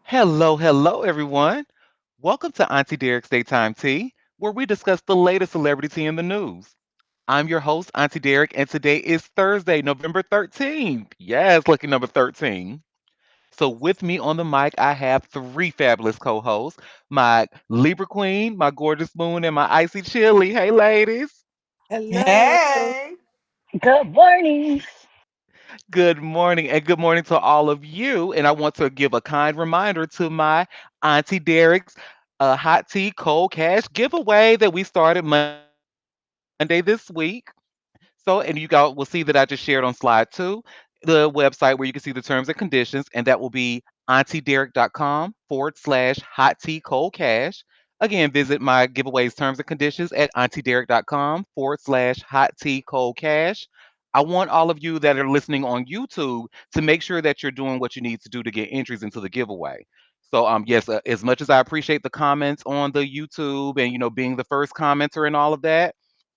Hello, hello, everyone. Welcome to Auntie Derek's Daytime Tea, where we discuss the latest celebrity tea in the news. I'm your host, Auntie Derek, and today is Thursday, November 13th. Yes, lucky number 13. So, with me on the mic, I have three fabulous co hosts my Libra Queen, my gorgeous moon, and my icy chili. Hey, ladies. Hello. Hey. Good morning. Good morning, and good morning to all of you. And I want to give a kind reminder to my Auntie Derek's hot tea cold cash giveaway that we started Monday this week. So, and you guys will see that I just shared on slide two the website where you can see the terms and conditions, and that will be auntiederek.com/hot tea cold cash. Again, visit my giveaways terms and conditions at auntiederek.com/hot tea cold cash. I want all of you that are listening on YouTube to make sure that you're doing what you need to do to get entries into the giveaway. So, yes, as much as I appreciate the comments on the YouTube and being the first commenter and all of that,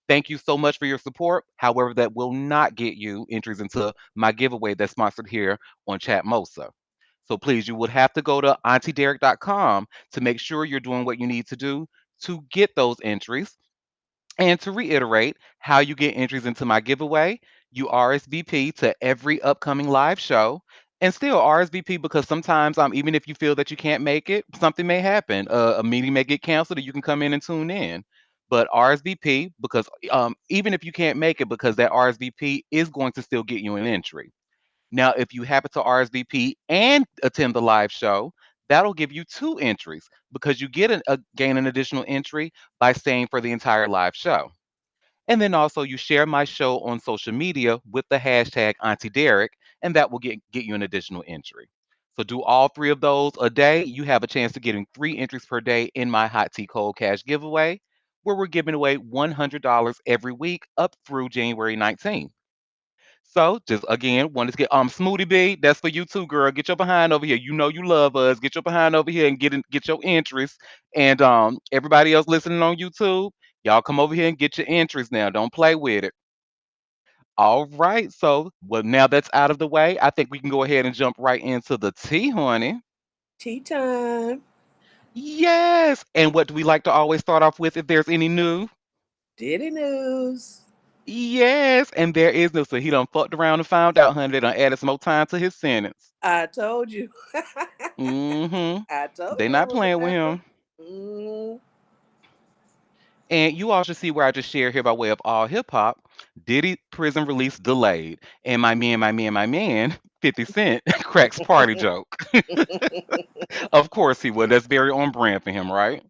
thank you so much for your support. However, that will not get you entries into my giveaway that's sponsored here on Chatmosa. So please, you would have to go to auntiederek.com to make sure you're doing what you need to do to get those entries. And to reiterate, how you get entries into my giveaway, you RSVP to every upcoming live show. And still RSVP because sometimes, even if you feel that you can't make it, something may happen. A meeting may get canceled, and you can come in and tune in. But RSVP because even if you can't make it, because that RSVP is going to still get you an entry. Now, if you happen to RSVP and attend the live show, that'll give you two entries because you gain an additional entry by staying for the entire live show. And then also you share my show on social media with the hashtag Auntie Derek, and that will get you an additional entry. So do all three of those a day. You have a chance to getting three entries per day in my hot tea cold cash giveaway, where we're giving away $100 every week up through January 19th. So just again, wanted to get Smoothie B, that's for you too, girl. Get your behind over here. You know you love us. Get your behind over here and get your entries. And everybody else listening on YouTube, y'all come over here and get your entries now. Don't play with it. All right. So well now that's out of the way, I think we can go ahead and jump right into the tea, honey. Tea time. Yes. And what do we like to always start off with if there's any new? Diddy news. Yes. And there is no, so he done fucked around and found out, honey. They done added some more time to his sentence. I told you. Mm-hmm. I told They you that not was gonna playing with happen. him. Mm. And you all should see where I just shared here by way of all hip hop. Diddy prison release delayed. And my man, 50 Cent cracks party joke. Of course he would. That's very on brand for him, right?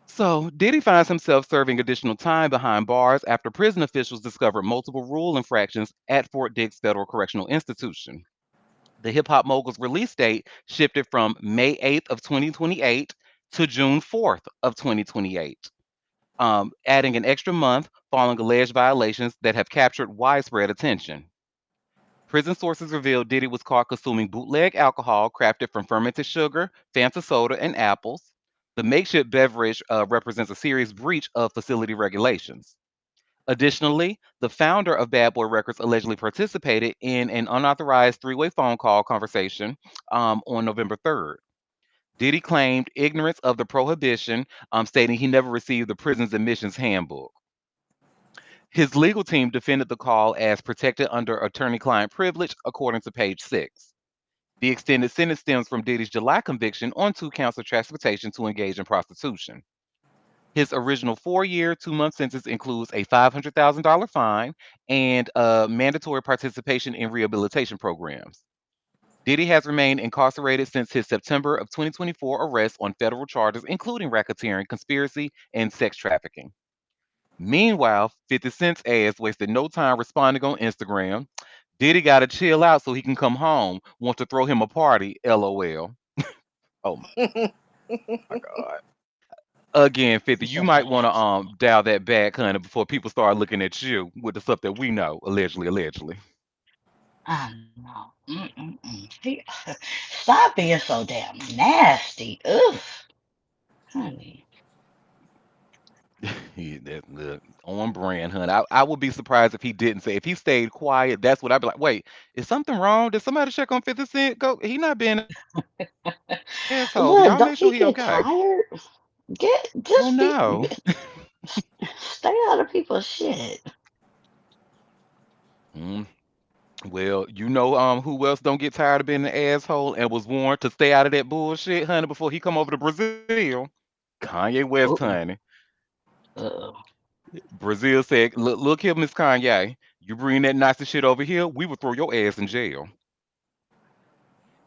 So Diddy finds himself serving additional time behind bars after prison officials discovered multiple rule infractions at Fort Dix Federal Correctional Institution. The hip hop mogul's release date shifted from May 8th of 2028 to June 4th of 2028, adding an extra month following alleged violations that have captured widespread attention. Prison sources revealed Diddy was caught consuming bootleg alcohol crafted from fermented sugar, Fanta soda, and apples. The makeshift beverage represents a serious breach of facility regulations. Additionally, the founder of Bad Boy Records allegedly participated in an unauthorized three-way phone call conversation on November 3rd. Diddy claimed ignorance of the prohibition, stating he never received the prison's admissions handbook. His legal team defended the call as protected under attorney client privilege, according to page 6. The extended sentence stems from Diddy's July conviction on 2 counts of transportation to engage in prostitution. His original 4 year, 2 month sentence includes a $500,000 fine and mandatory participation in rehabilitation programs. Diddy has remained incarcerated since his September of 2024 arrest on federal charges, including racketeering, conspiracy, and sex trafficking. Meanwhile, 50 Cent's ass wasted no time responding on Instagram. Diddy got to chill out so he can come home. Want to throw him a party? LOL. Oh my God. Again, 50, you might want to dial that back, honey, before people start looking at you with the stuff that we know, allegedly, allegedly. I know. Stop being so damn nasty. Ugh, honey. He that look on brand, hun. I would be surprised if he didn't say if he stayed quiet. That's what I'd be like. Wait, is something wrong? Did somebody check on 50 Cent? Go. He not being an asshole. Y'all make sure he okay. Look, don't he get tired? Get Oh just no. be stay out of people's shit. Mm, well, you know who else don't get tired of being an asshole and was warned to stay out of that bullshit, honey, before he come over to Brazil. Kanye West, honey. Oh, uh, Brazil said, look here, Miss Kanye. You bring that Nazi shit over here, we will throw your ass in jail.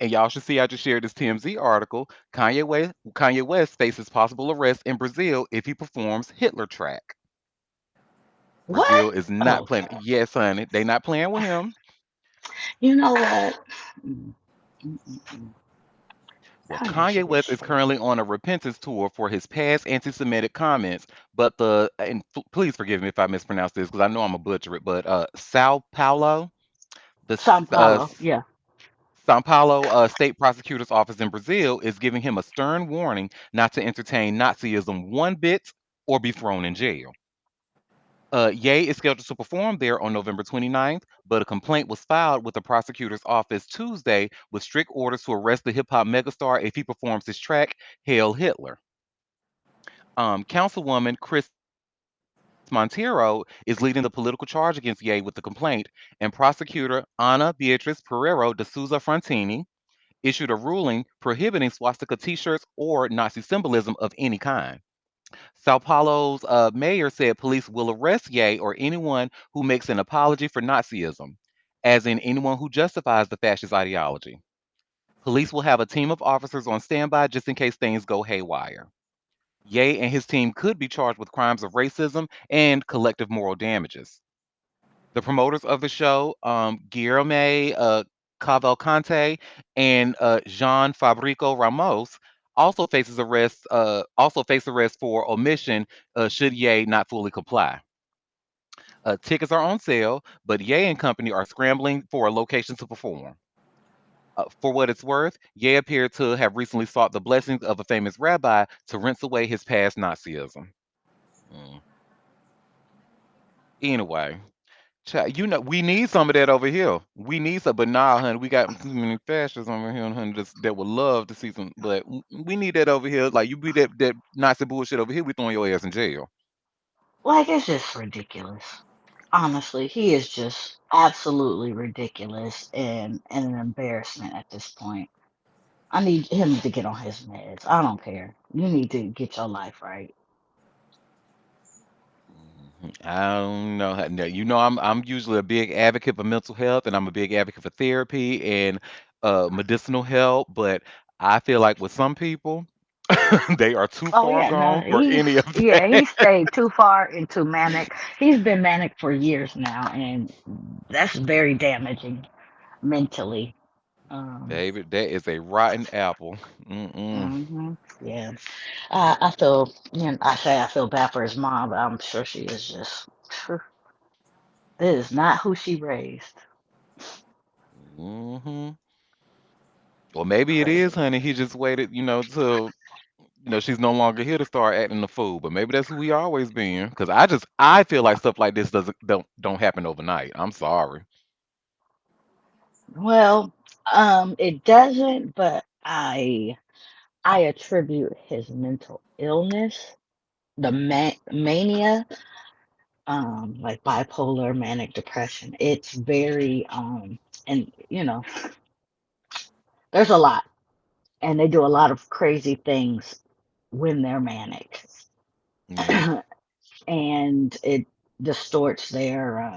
And y'all should see I just shared this TMZ article. Kanye West faces possible arrest in Brazil if he performs Hitler track. what? Brazil is not playing. Okay. Yes, honey, they not playing with him. You know what? Mm, mm, mm, mm. Well, Kanye Kanye should get West is straight. currently on a repentance tour for his past anti-Semitic comments, but please forgive me if I mispronounce this because I know I'm a butcher it. But Sao Paulo, the Sao Paulo, yeah. Sao Paulo state prosecutor's office in Brazil is giving him a stern warning not to entertain Nazism one bit or be thrown in jail. Ye is scheduled to perform there on November 29th, but a complaint was filed with the prosecutor's office Tuesday with strict orders to arrest the hip hop megastar if he performs his track, Hail Hitler. Councilwoman Chris Montero is leading the political charge against Ye with the complaint, and prosecutor Ana Beatriz Pereiro de Souza Frontini issued a ruling prohibiting swastika t shirts or Nazi symbolism of any kind. Sao Paulo's mayor said police will arrest Ye or anyone who makes an apology for Nazism, as in anyone who justifies the fascist ideology. Police will have a team of officers on standby just in case things go haywire. Ye and his team could be charged with crimes of racism and collective moral damages. The promoters of the show, Guilherme Cavalcante and Jean Fabrico Ramos, also face arrest for omission should Ye not fully comply. Tickets are on sale, but Ye and company are scrambling for a location to perform. For what it's worth, Ye appeared to have recently sought the blessings of a famous rabbi to rinse away his past Nazism. Mm. Anyway, we need some of that over here. We need some, but nah, honey, we got too many fascists over here, honey, that would love to see some. But we need that over here. Like you be that Nazi bullshit over here, we throwing your ass in jail. Like, it's just ridiculous. Honestly, he is just absolutely ridiculous and an embarrassment at this point. I need him to get on his meds. I don't care. You need to get your life right. I don't know. Now, I'm usually a big advocate for mental health, and I'm a big advocate for therapy and medicinal help. But I feel like with some people, they are too Oh far yeah, no, gone for any of he that. stayed too far into manic. He's been manic for years now, and that's very damaging mentally. Um, Baby, that is a rotten apple. Mm-mm. yeah. I feel, I say I feel bad for his mom, but I'm sure she is just, this is not who she raised. Hmm. Or maybe it is, Crazy. honey. He just waited, till she's no longer here to start acting the fool. But maybe that's who he always been. Because I feel like stuff like this don't happen overnight. I'm sorry. Well, it doesn't, but I attribute his mental illness, the mania, like bipolar, manic depression. It's very, and there's a lot, and they do a lot of crazy things when they're manic, Yeah. and it distorts their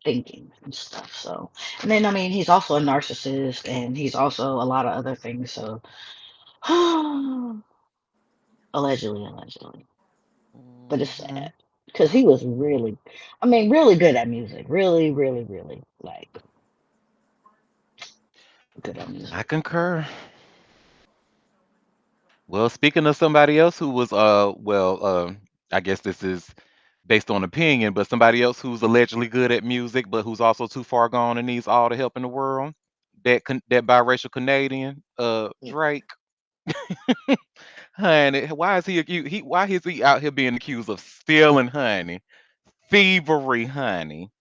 thinking and stuff. So, and then I mean, he's also a narcissist, and he's also a lot of other things. So, allegedly, but it's Hmm. sad because he was really, I mean, really good at music. Really, like good at I music. concur. Well, speaking of somebody else who was I guess this is based on opinion, but somebody else who's allegedly good at music, but who's also too far gone and needs all the help in the world. That biracial Canadian, Drake. Honey, why is he accused? Why is he out here being accused of stealing honey, thievery, honey?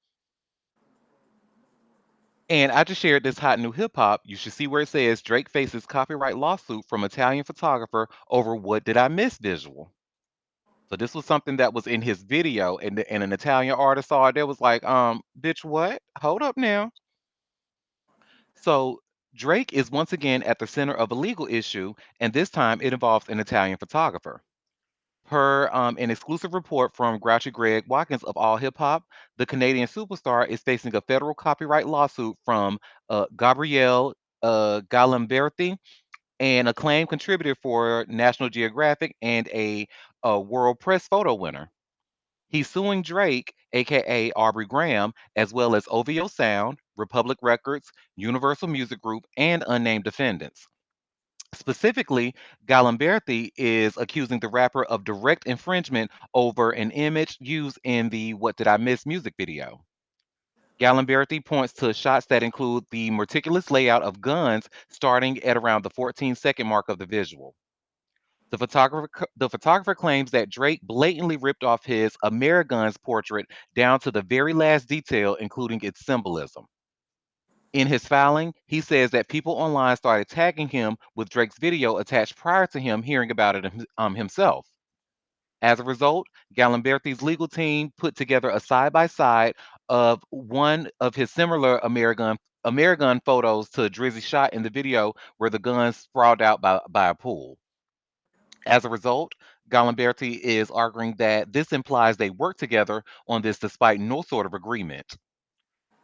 And I just shared this hot new hip hop. You should see where it says Drake faces copyright lawsuit from Italian photographer over "What Did I Miss" visual. So this was something that was in his video, and an Italian artist saw it. They was like, bitch, what? Hold up now. So Drake is once again at the center of a legal issue, and this time it involves an Italian photographer. Per an exclusive report from Grouchy Greg Watkins of All Hip Hop, the Canadian superstar is facing a federal copyright lawsuit from Gabrielle Galimberti, an acclaimed contributor for National Geographic and a World Press photo winner. He's suing Drake, aka Aubrey Graham, as well as OVO Sound, Republic Records, Universal Music Group, and unnamed defendants. Specifically, Galimberti is accusing the rapper of direct infringement over an image used in the What Did I Miss music video. Galimberti points to shots that include the meticulous layout of guns starting at around the 14-second mark of the visual. The photographer claims that Drake blatantly ripped off his Ameriguns portrait down to the very last detail, including its symbolism. In his filing, he says that people online started tagging him with Drake's video attached prior to him hearing about it himself. As a result, Galimberti's legal team put together a side by side of one of his similar Amerigun photos to Drizzy shot in the video where the guns sprawled out by a pool. As a result, Galimberti is arguing that this implies they worked together on this despite no sort of agreement.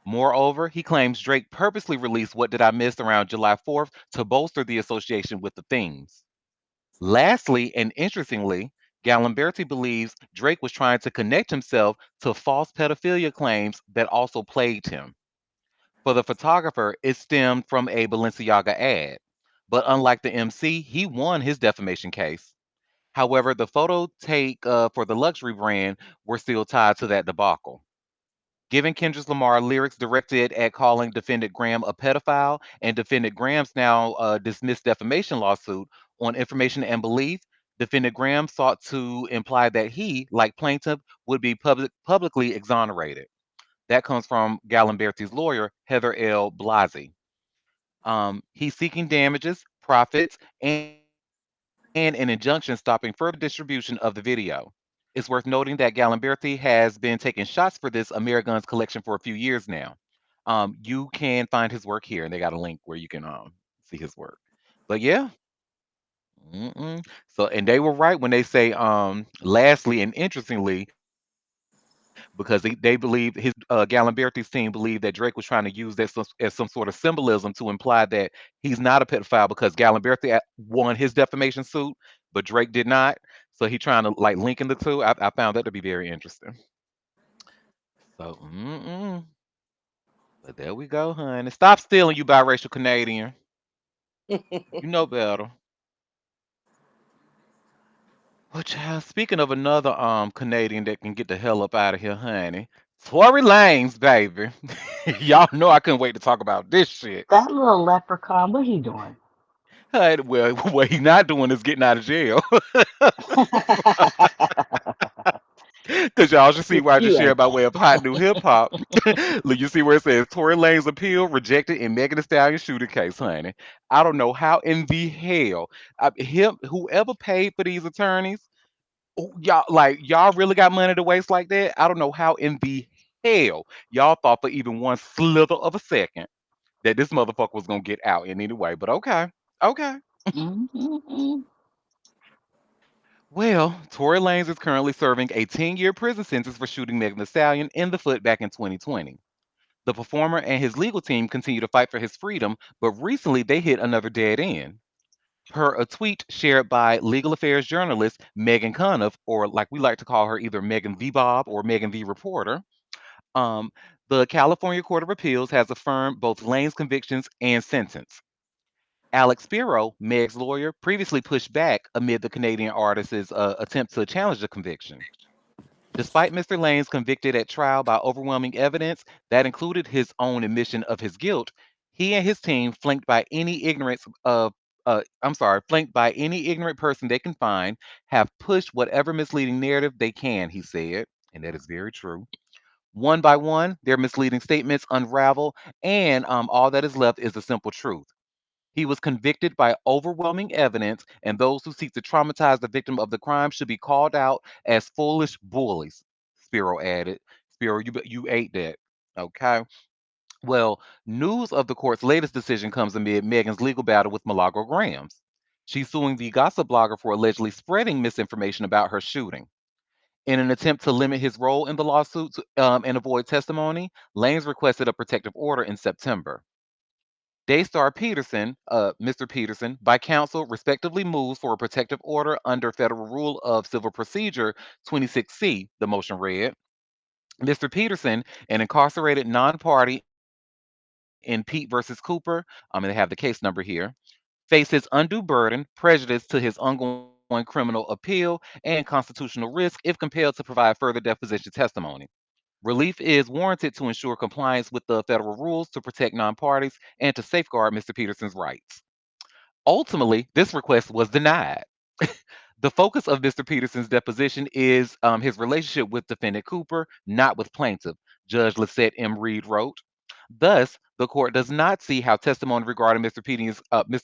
Moreover, he claims Drake purposely released What Did I Miss around July 4th to bolster the association with the themes. Lastly, and interestingly, Galimberti believes Drake was trying to connect himself to false pedophilia claims that also plagued him. For the photographer, it stemmed from a Balenciaga ad. But unlike the MC, he won his defamation case. However, the photo take for the luxury brand were still tied to that debacle. Given Kendrick Lamar lyrics directed at calling defendant Graham a pedophile and defendant Graham's now dismissed defamation lawsuit on information and belief, defendant Graham sought to imply that he, like plaintiff, would be publicly exonerated. That comes from Galimberti's lawyer, Heather L. Blasey. He's seeking damages, profits, and an injunction stopping further distribution of the video. It's worth noting that Galimberti has been taking shots for this Ameriguns collection for a few years now. You can find his work here, and they got a link where you can see his work. But yeah, so and they were right when they say, lastly and interestingly, because they believe Galimberti's team believed that Drake was trying to use that as some sort of symbolism to imply that he's not a pedophile because Galimberti won his defamation suit, but Drake did not. So he trying to like linking the two. I found that to be very interesting. So, but there we go, honey. Stop stealing, you biracial Canadian. You know better. Well, child, speaking of another Canadian that can get the hell up out of here, honey. Tory Lanez, baby. Y'all know I couldn't wait to talk about this shit. That little leprechaun, what he doing? Honey, well, what he's not doing is getting out of jail. Because y'all should see what I just You shared ain't by that way of hot new hip hop. Look, you see where it says Tory Lane's appeal rejected in Megan Thee Stallion shooting case, honey. I don't know how in the hell whoever paid for these attorneys, y'all really got money to waste like that. I don't know how in the hell y'all thought for even one slither of a second that this motherfucker was gonna get out in any way. But okay, okay. mm-hmm. Well, Tory Lanez is currently serving a 10-year prison sentence for shooting Megan Thee Stallion in the foot back in 2020. The performer and his legal team continue to fight for his freedom, but recently they hit another dead end. Per a tweet shared by legal affairs journalist Megan Cuniff, or like we like to call her, either Megan V. Bob or Megan V. Reporter, um, the California Court of Appeals has affirmed both Lane's convictions and sentence. Alex Spiro, Meg's lawyer, previously pushed back amid the Canadian artist's attempt to challenge the conviction. Despite Mr. Lane's convicted at trial by overwhelming evidence that included his own admission of his guilt, he and his team, flanked by any ignorance of I'm sorry, flanked by any ignorant person they can find, have pushed whatever misleading narrative they can, he said. And that is very true. One by one, their misleading statements unravel, and all that is left is the simple truth. He was convicted by overwhelming evidence, and those who seek to traumatize the victim of the crime should be called out as foolish bullies. Spiro added. Spiro, you ate that. Okay. Well, news of the court's latest decision comes amid Megan's legal battle with Milagro Grams. She's suing the gossip blogger for allegedly spreading misinformation about her shooting. In an attempt to limit his role in the lawsuit and avoid testimony, Lanes requested a protective order in September. Daystar Peterson, Mr. Peterson, by counsel, respectively moves for a protective order under Federal Rule of Civil Procedure 26C, the motion read. Mr. Peterson, an incarcerated non party in Pete versus Cooper, I'm going to have the case number here, faces undue burden, prejudice to his ongoing criminal appeal, and constitutional risk if compelled to provide further deposition testimony. Relief is warranted to ensure compliance with the federal rules to protect non-parties and to safeguard Mr. Peterson's rights. Ultimately, this request was denied. The focus of Mr. Peterson's deposition is his relationship with defendant Cooper, not with plaintiff, Judge Lisette M. Reed wrote. Thus, the court does not see how testimony regarding Mr.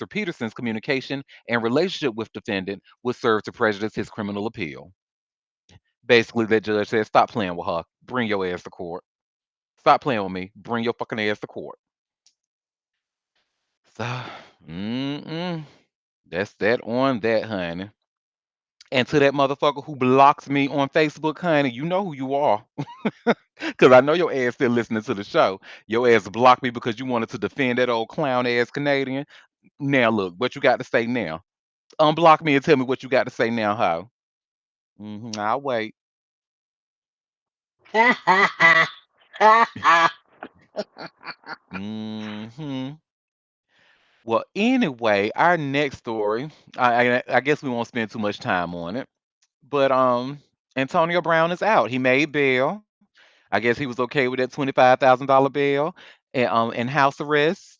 Peterson's communication and relationship with defendant would serve to prejudice his criminal appeal. Basically, that judge said, "Stop playing with her. Bring your ass to court. Stop playing with me. Bring your fucking ass to court." So, mm-mm, that's that on that, honey. And to that motherfucker who blocks me on Facebook, honey, you know who you are. Because I know your ass still listening to the show. Your ass blocked me because you wanted to defend that old clown ass Canadian. Now, look, what you got to say now? Unblock me and tell me what you got to say now, how? I'll wait. hmm Well, anyway, our next story, I guess we won't spend too much time on it, but Antonio Brown is out. He made bail. I guess he was okay with that $25,000 bail, and house arrest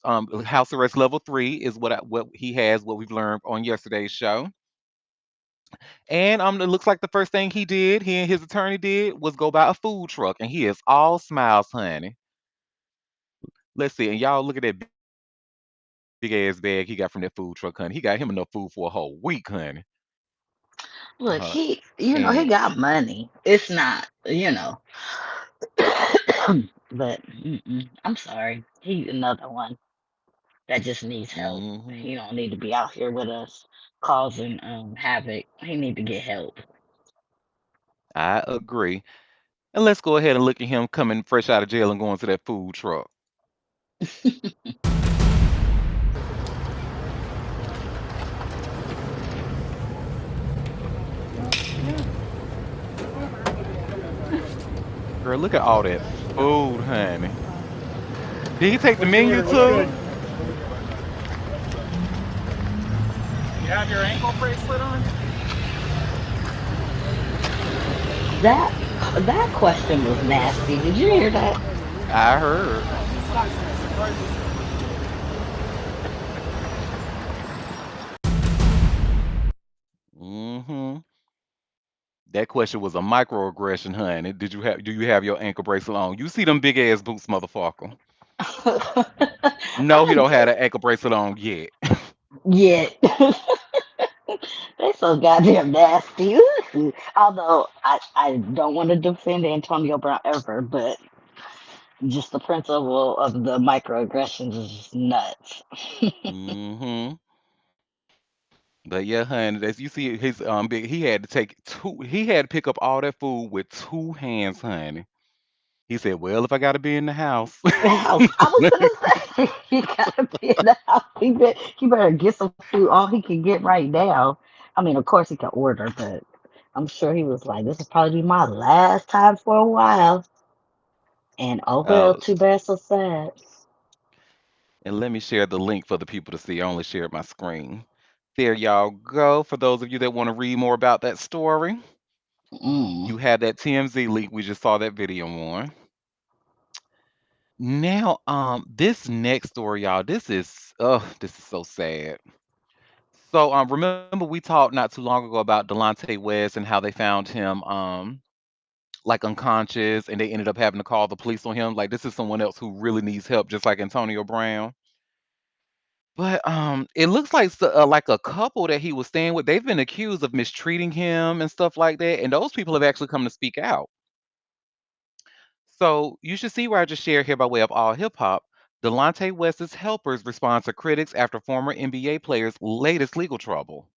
level 3 is what he has. What we've learned on yesterday's show, and it looks like the first thing he and his attorney did was go buy a food truck, and he is all smiles, honey. Let's see, and y'all look at that big ass bag he got from that food truck, honey. He got him enough food for a whole week, honey. Look, he, And he got money. It's not, but I'm sorry. He's another one that just needs help. hmm He don't need to be out here with us causing havoc. He need to get help. I agree. And let's go ahead and look at him coming fresh out of jail and going to that food truck. Girl, look at all that food, honey. Did he take the What's good? menu What's good? too? You have your ankle bracelet on? That that question was nasty. Did you hear that? I heard. hmm That question was a microaggression, honey. Do you have your ankle bracelet on? You see them big ass boots, motherfucker. No, he I don't have that ankle bracelet on yet. yeah. They so goddamn nasty. Although I don't want to defend Antonio Brown ever, but just the principle of the microaggressions is just nuts. hmm But yeah, honey, you see his big. He had to take two. He had to pick up all that food with two hands, honey. He said, "Well, if I got to be in the house." House. I was gonna say he gotta be in the house. He better get some food. All he can get right now. I mean, of course he can order, but I'm sure he was like, "This will probably be my last time for a while." And oh well, uh, too bad, so sad. and let me share the link for the people to see. I only shared my screen. There y'all go. For those of you that want to read more about that story, Mm. you have that TMZ link. We just saw that video on. Now, this next story, y'all, this is so sad. So remember we talked not too long ago about Delonte West and how they found him like unconscious and they ended up having to call the police on him. Like this is someone else who really needs help, just like Antonio Brown. But it looks like like a couple that he was staying with. They've been accused of mistreating him and stuff like that, and those people have actually come to speak out. So you should see where I just shared here by way of all hip hop. Delonte West's helpers respond to critics after former NBA player's latest legal trouble.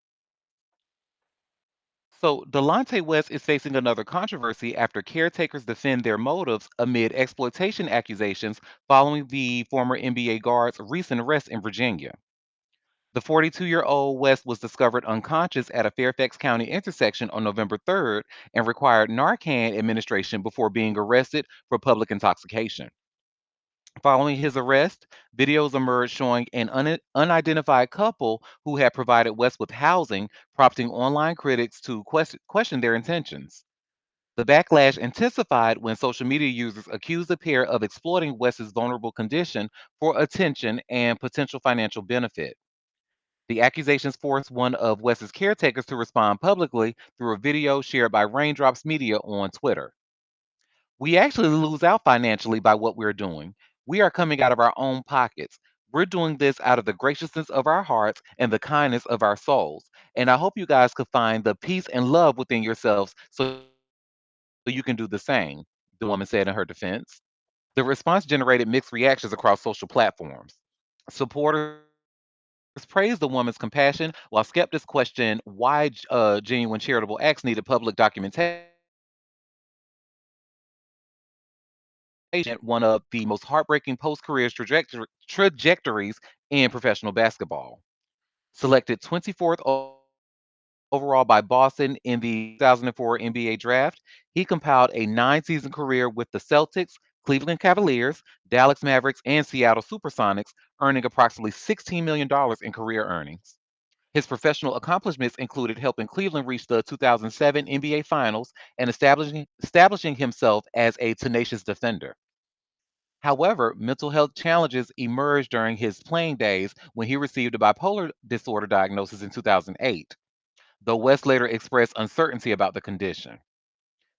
So Delonte West is facing another controversy after caretakers defend their motives amid exploitation accusations following the former NBA guard's recent arrest in Virginia. The 42-year-old West was discovered unconscious at a Fairfax County intersection on November 3rd and required Narcan administration before being arrested for public intoxication. Following his arrest, videos emerged showing an unidentified couple who had provided West with housing, prompting online critics to question their intentions. The backlash intensified when social media users accused the pair of exploiting West's vulnerable condition for attention and potential financial benefit. The accusations forced one of West's caretakers to respond publicly through a video shared by Raindrops Media on Twitter. We actually lose out financially by what we're doing. We are coming out of our own pockets. We're doing this out of the graciousness of our hearts and the kindness of our souls. And I hope you guys could find the peace and love within yourselves so you can do the same, the woman said in her defense. The response generated mixed reactions across social platforms. Supporters praised the woman's compassion, while skeptics questioned why genuine charitable acts needed public documentation. The accusations represent one of the most heartbreaking post career trajectories in professional basketball. Selected 24th overall by Boston in the 2004 NBA draft, he compiled a 9 season career with the Celtics, Cleveland Cavaliers, Dallas Mavericks, and Seattle Supersonics, earning approximately $16 million in career earnings. His professional accomplishments included helping Cleveland reach the 2007 NBA Finals and establishing himself as a tenacious defender. However, mental health challenges emerged during his playing days when he received a bipolar disorder diagnosis in 2008, though West later expressed uncertainty about the condition.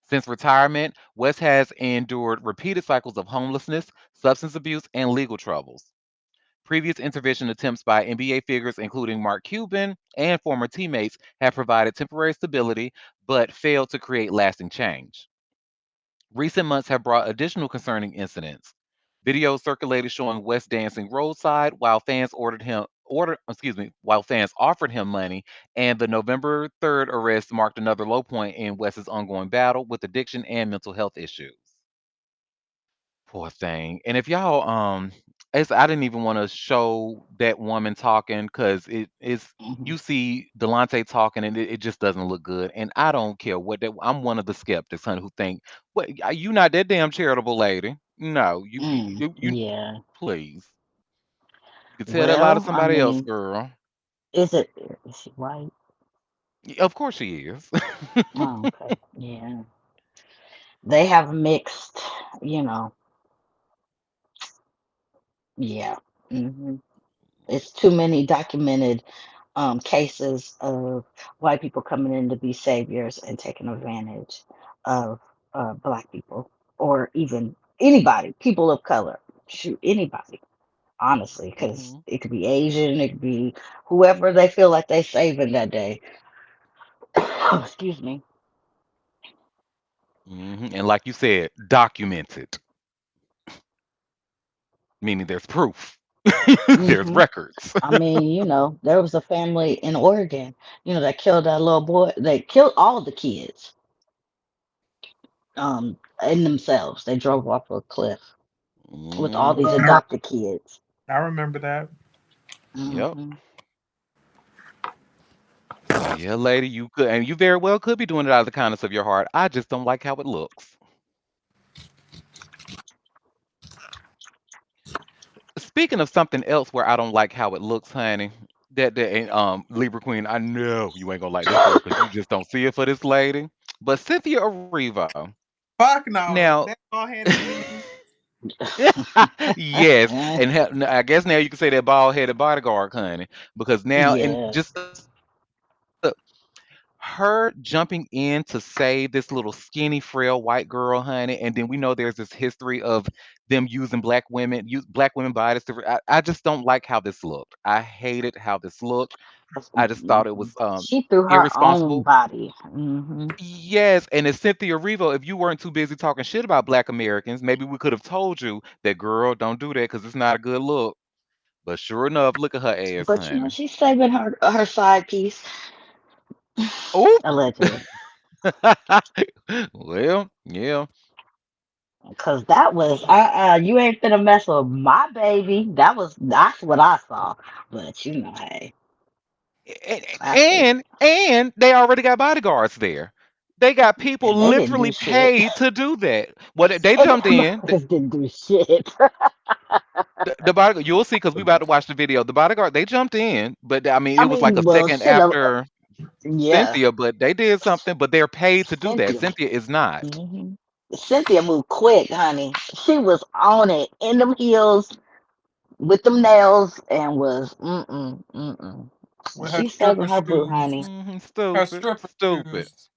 Since retirement, West has endured repeated cycles of homelessness, substance abuse, and legal troubles. Previous intervention attempts by NBA figures, including Mark Cuban and former teammates, have provided temporary stability but failed to create lasting change. Recent months have brought additional concerning incidents. Videos circulated showing West dancing roadside while fans offered him money, and the November 3rd arrest marked another low point in West's ongoing battle with addiction and mental health issues. Poor thing. And if y'all I didn't even want to show that woman talking because it is Hmm. you see Delonte talking and it just doesn't look good. And I don't care what that I'm one of the skeptics, honey, who think, what you not that damn charitable lady. No, you Yeah. please. You can tell that lie to Well, I somebody else, mean, girl. is it? Is she white? Of course she is. Oh, okay. Yeah. They have mixed, you know. Yeah. Hmm. It's too many documented cases of white people coming in to be saviors and taking advantage of black people or even anybody, people of color. Shoot, anybody, honestly, because Hmm. it could be Asian, it could be whoever they feel like they saving that day. Excuse me. And like you said, documented, meaning there's proof. There's Hmm. records. I mean, there was a family in Oregon, that killed that little boy. They killed all the kids, in themselves. They drove off a cliff with all these Hmm. Yeah, adopted kids. I remember that. Yep. Hmm. So yeah, lady, you could, and you very well could be doing it out of the kindness of your heart. I just don't like how it looks. Speaking of something else where I don't like how it looks, honey, that ain't Libra Queen. I know you ain't gonna like this girl because you just don't see it for this lady. But Cynthia Erivo. Fuck no. Now, That bald headed demon. Yes, and I guess now you can say that bald headed bodyguard, honey, because now and Yes. just her jumping in to save this little skinny, frail white girl, honey, and then we know there's this history of them using black women bodies to. I just don't like how this looked. I hated how this looked. I just thought it Mhm. was She threw her own irresponsible. body. Hmm. Yes, and as Cynthia Revo, if you weren't too busy talking shit about Black Americans, maybe we could have told you that, girl, don't do that because it's not a good look. But sure enough, look at her ass, But you know, honey. she's saving her side piece, Oh, allegedly. well, yeah. Cause that was you ain't finna mess with my baby. That's what I saw. But you know, hey, classic. And they already got bodyguards there. They got people And they didn't do literally shit. paid to do that. Well, they And the jumped in. motherfuckers didn't do shit. The bodyguard, you'll see because we about to watch the video. The bodyguard, they jumped in, but I mean, I it was like a mean, well, second shit. after Yeah, Cynthia, but they did something, but they're paid to do that. Cynthia. Cynthia is not. Hmm. Cynthia moved quick, honey. She was on it in them heels with them nails and was mm. with her She's saving stripper her boo, shoes. honey. Her Stupid, stripper stupid. shoes.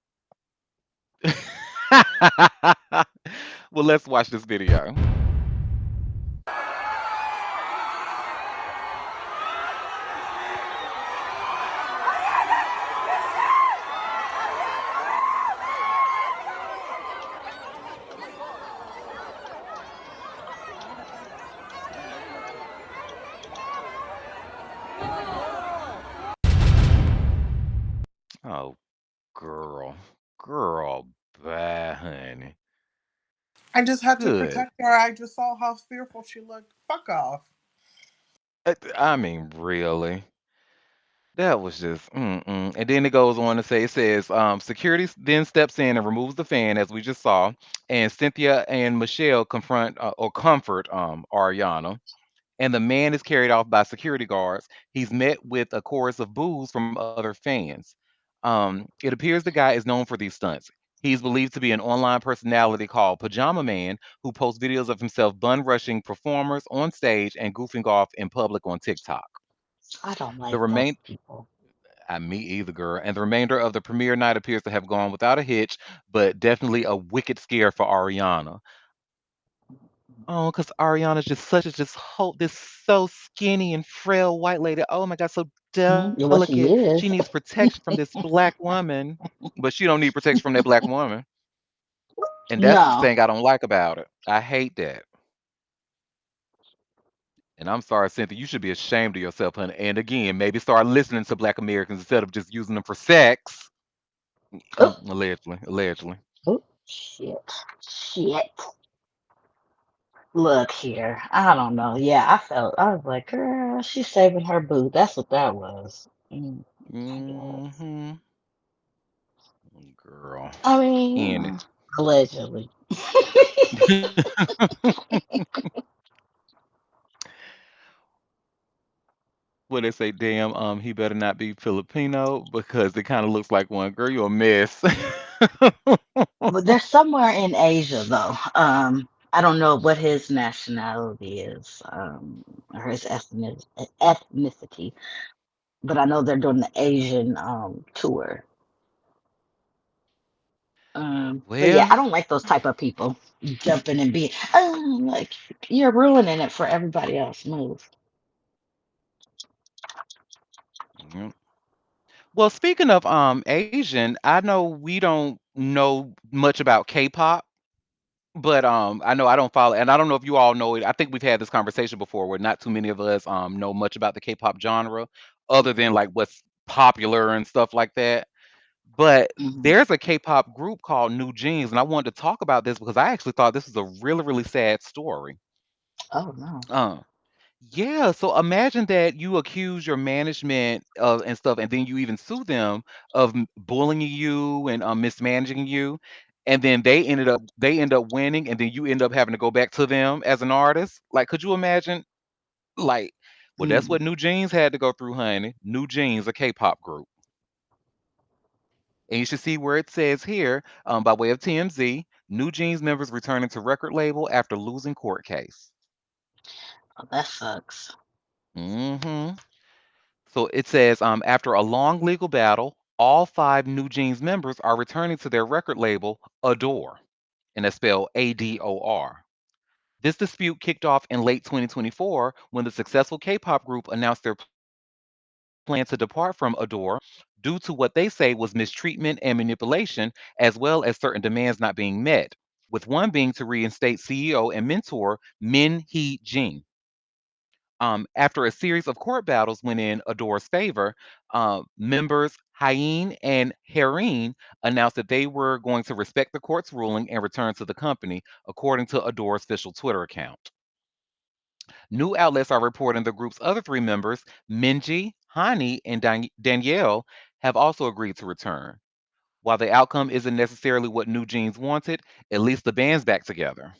Well, let's watch this video. Oh, girl, girl, bye, honey. I just had to Good. protect her. I just saw how fearful she looked. Fuck off. I mean, really. That was just, mm-mm. And then it goes on to say, it says, security then steps in and removes the fan, as we just saw, and Cynthia and Michelle confront or comfort Ariana, and the man is carried off by security guards. He's met with a chorus of boos from other fans. It appears the guy is known for these stunts. He's believed to be an online personality called Pajama Man, who posts videos of himself bun rushing performers on stage and goofing off in public on TikTok. I don't The like those remain people. Me either, girl. And the remainder of the premiere night appears to have gone without a hitch, but definitely a wicked scare for Ariana. Oh, because Ariana's just this so skinny and frail white lady. Oh my God, so Yeah, well, delicate. she She is. needs protection from this black woman, but she don't need protection from that black woman. And that's the No. thing I don't like about it. I hate that. And I'm sorry, Cynthia, you should be ashamed of yourself, honey. And again, maybe start listening to Black Americans instead of just using them for sex. Oh, Allegedly, allegedly. oh, shit. Shit. Look here. I don't know. Yeah, I was like, girl, she's saving her boo. That's what that was. I guess. Hmm. Girl. I mean, you And know, allegedly. what they say, damn, he better not be Filipino because it kind of looks like one. Girl, you a mess. But they're somewhere in Asia, though. I don't know what his nationality is, or his ethnicity, but I know they're doing the Asian tour. But yeah, Well, I don't like those type of people jumping and being, oh, like you're ruining it for everybody else. Move. mm, well, speaking of Asian, I know we don't know much about K-pop, but I know I don't follow, and I don't know if you all know it. I think we've had this conversation before where not too many of us know much about the K-pop genre other than like what's popular and stuff like that. But Hmm. there's a K-pop group called New Jeans, and I wanted to talk about this because I actually thought this was a really, really sad story. Oh no. Uh, yeah, so imagine that you accuse your management of and stuff, and then you even sue them of bullying you and mismanaging you, and then they end up winning, and then you end up having to go back to them as an artist. Like, could you imagine? Like, well, that's Mm. what New Jeans had to go through, honey. New Jeans, a K-pop group. And you should see where it says here, by way of TMZ. New Jeans members returning to record label after losing court case. Oh, that sucks. Hmm So it says after a long legal battle, all five New Jeans members are returning to their record label, Adore, and that's spelled ADOR. This dispute kicked off in late 2024 when the successful K-pop group announced their plan to depart from Adore due to what they say was mistreatment and manipulation, as well as certain demands not being met, with one being to reinstate CEO and mentor Min Hee Jin. After a series of court battles went in Adore's favor, members Hyen and Hareen announced that they were going to respect the court's ruling and return to the company, according to Adore's official Twitter account. New outlets are reporting the group's other three members, Minji, Hani, and Danielle, have also agreed to return. While the outcome isn't necessarily what New Jeans wanted, at least the band's back together.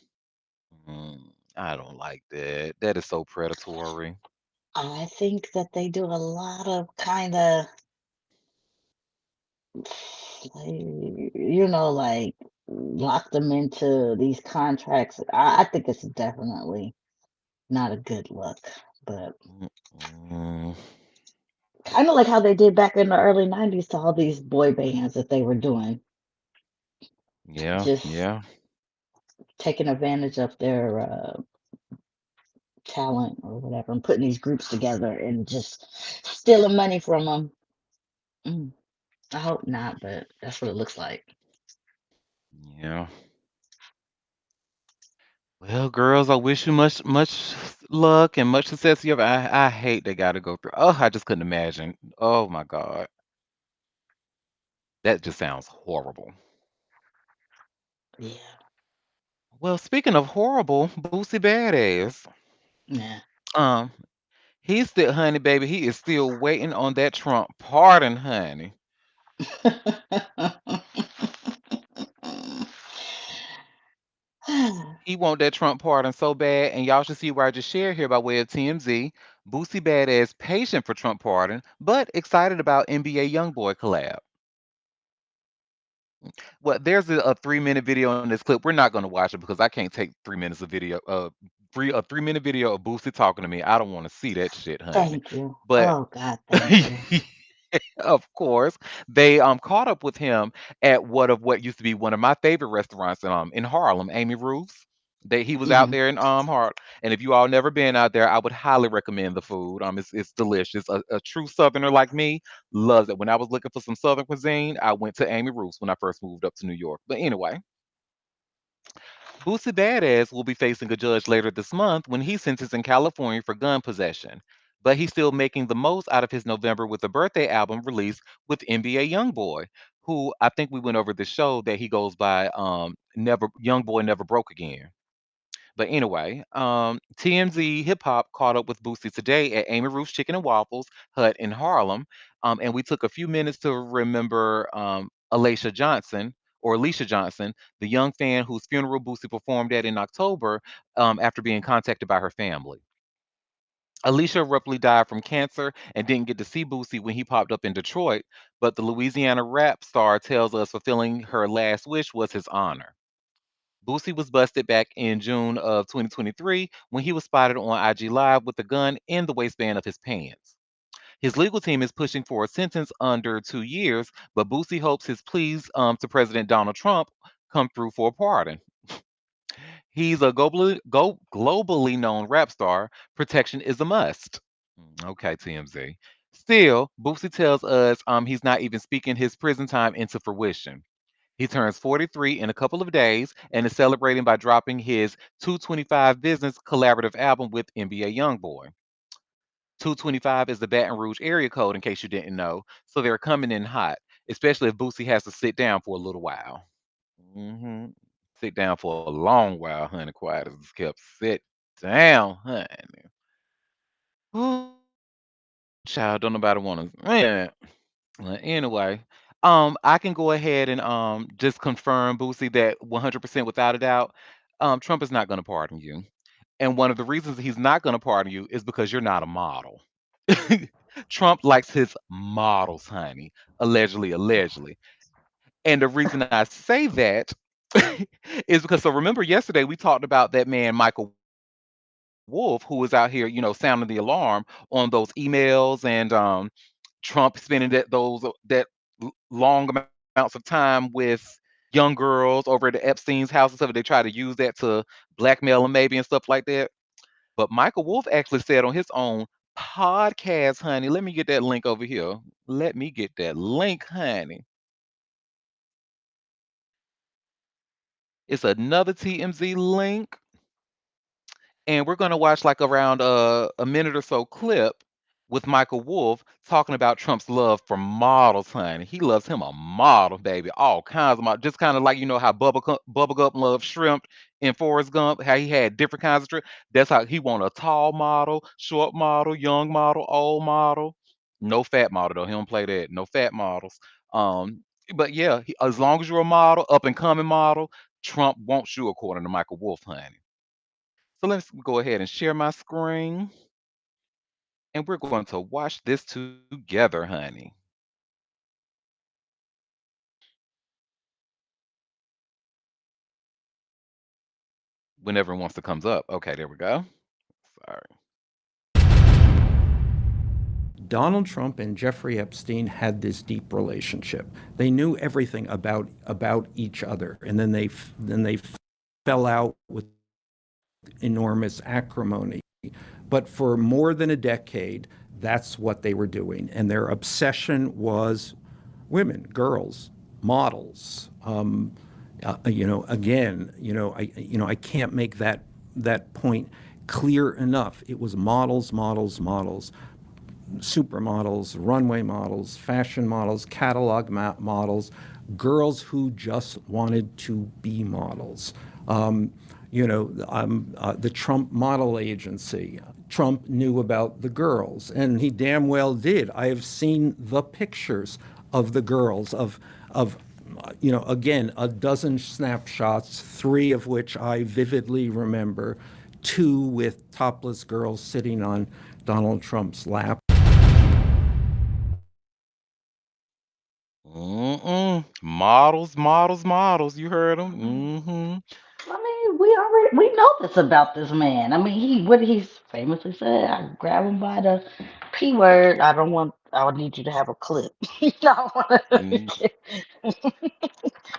I don't like that. That is so predatory. I think that they do a lot of kind of, like lock them into these contracts. I think it's definitely not a good look, but Mm, kind of like how they did back in the early 90s to all these boy bands that they were doing, yeah, just yeah, taking advantage of their talent or whatever and putting these groups together and just stealing money from them. Mm, I hope not, but that's what it looks like. yeah. Well, girls, I wish you much luck and much success. I hate they got to go through. Oh, I just couldn't imagine. Oh my God, that just sounds horrible. Yeah, Well, speaking of horrible, Boosie Badass. yeah. Um, he's still, honey, baby. He is still waiting on that Trump pardon, honey. He want that Trump pardon so bad, and y'all should see where I just shared here by way of TMZ. Boosie Badass patient for Trump pardon, but excited about NBA YoungBoy collab. Well, there's a 3 minute video in this clip. We're not going to watch it because I can't take 3 minutes of video. A 3 minute video of Boosie talking to me. I don't want to see that shit, honey. Thank you. But Oh God, thank you. of course, they caught up with him at what used to be one of my favorite restaurants in Harlem, Amy Ruth's. He was out Hmm. there in Harlem, and if you all never been out there, I would highly recommend the food. It's delicious. A true Southerner like me loves it. When I was looking for some Southern cuisine, I went to Amy Ruth's when I first moved up to New York. But anyway, Boosie Badass will be facing a judge later this month when he's sentenced in California for gun possession. But he's still making the most out of his November with a birthday album release with NBA YoungBoy, who I think we went over the show that he goes by Never YoungBoy Never Broke Again. But anyway, TMZ Hip Hop caught up with Boosie today at Amy Ruth's Chicken and Waffles Hut in Harlem, and we took a few minutes to remember Alicia Johnson, the young fan whose funeral Boosie performed at in October after being contacted by her family. Alicia abruptly died from cancer and didn't get to see Boosie when he popped up in Detroit, but the Louisiana rap star tells us fulfilling her last wish was his honor. Boosie was busted back in June of 2023 when he was spotted on IG Live with a gun in the waistband of his pants. His legal team is pushing for a sentence under 2 years, but Boosie hopes his pleas to President Donald Trump come through for a pardon. He's a globally known rap star. Protection is a must. Okay, TMZ. Still, Boosie tells us he's not even speaking his prison time into fruition. He turns 43 in a couple of days and is celebrating by dropping his 225 Business collaborative album with NBA YoungBoy. 225 is the Baton Rouge area code, in case you didn't know, so they're coming in hot, especially if Boosie has to sit down for a little while. hmm Sit down for a long while, honey. Quiet as it's kept. Sit down, honey. Ooh, child, don't nobody want to. Man. Well, anyway, I can go ahead and just confirm, Boosie, that 100% without a doubt, Trump is not going to pardon you. And one of the reasons he's not going to pardon you is because you're not a model. Trump likes his models, honey. Allegedly, allegedly. And the reason I say that is because so remember yesterday we talked about that man Michael Wolf who was out here, sounding the alarm on those emails and Trump spending long amounts of time with young girls over at the Epstein's house and stuff. They try to use that to blackmail him maybe and stuff like that. But Michael Wolf actually said on his own podcast, honey. Let me get that link over here. Let me get that link, honey. It's another TMZ link. And we're going to watch like around a minute or so clip with Michael Wolff talking about Trump's love for models, honey. He loves him a model, baby. All kinds of models. Just kind of like, how Bubba Gump loved shrimp in Forrest Gump, how he had different kinds of shrimp. That's how he want a tall model, short model, young model, old model. No fat model, though. He don't play that. No fat models. Um, but yeah, as long as you're a model, up and coming model, Trump wants you, according to Michael Wolff, honey. So let's go ahead and share my screen, and we're going to watch this together, honey. Whenever it wants to comes up. Okay, there we go. Sorry. Donald Trump and Jeffrey Epstein had this deep relationship. They knew everything about each other, and then they fell out with enormous acrimony. But for more than a decade, that's what they were doing, and their obsession was women, girls, models. Again, I can't make that point clear enough. It was models, models, models, supermodels, runway models, fashion models, catalog models, girls who just wanted to be models. The Trump model agency. Trump knew about the girls, and he damn well did. I have seen the pictures of the girls, again, a dozen snapshots, three of which I vividly remember, two with topless girls sitting on Donald Trump's lap. Models, models, models. You heard them? Mm-hmm. I mean, we know this about this man. I mean, what he's famously said. I grab him by the p word. I would need you to have a clip. I want Mm,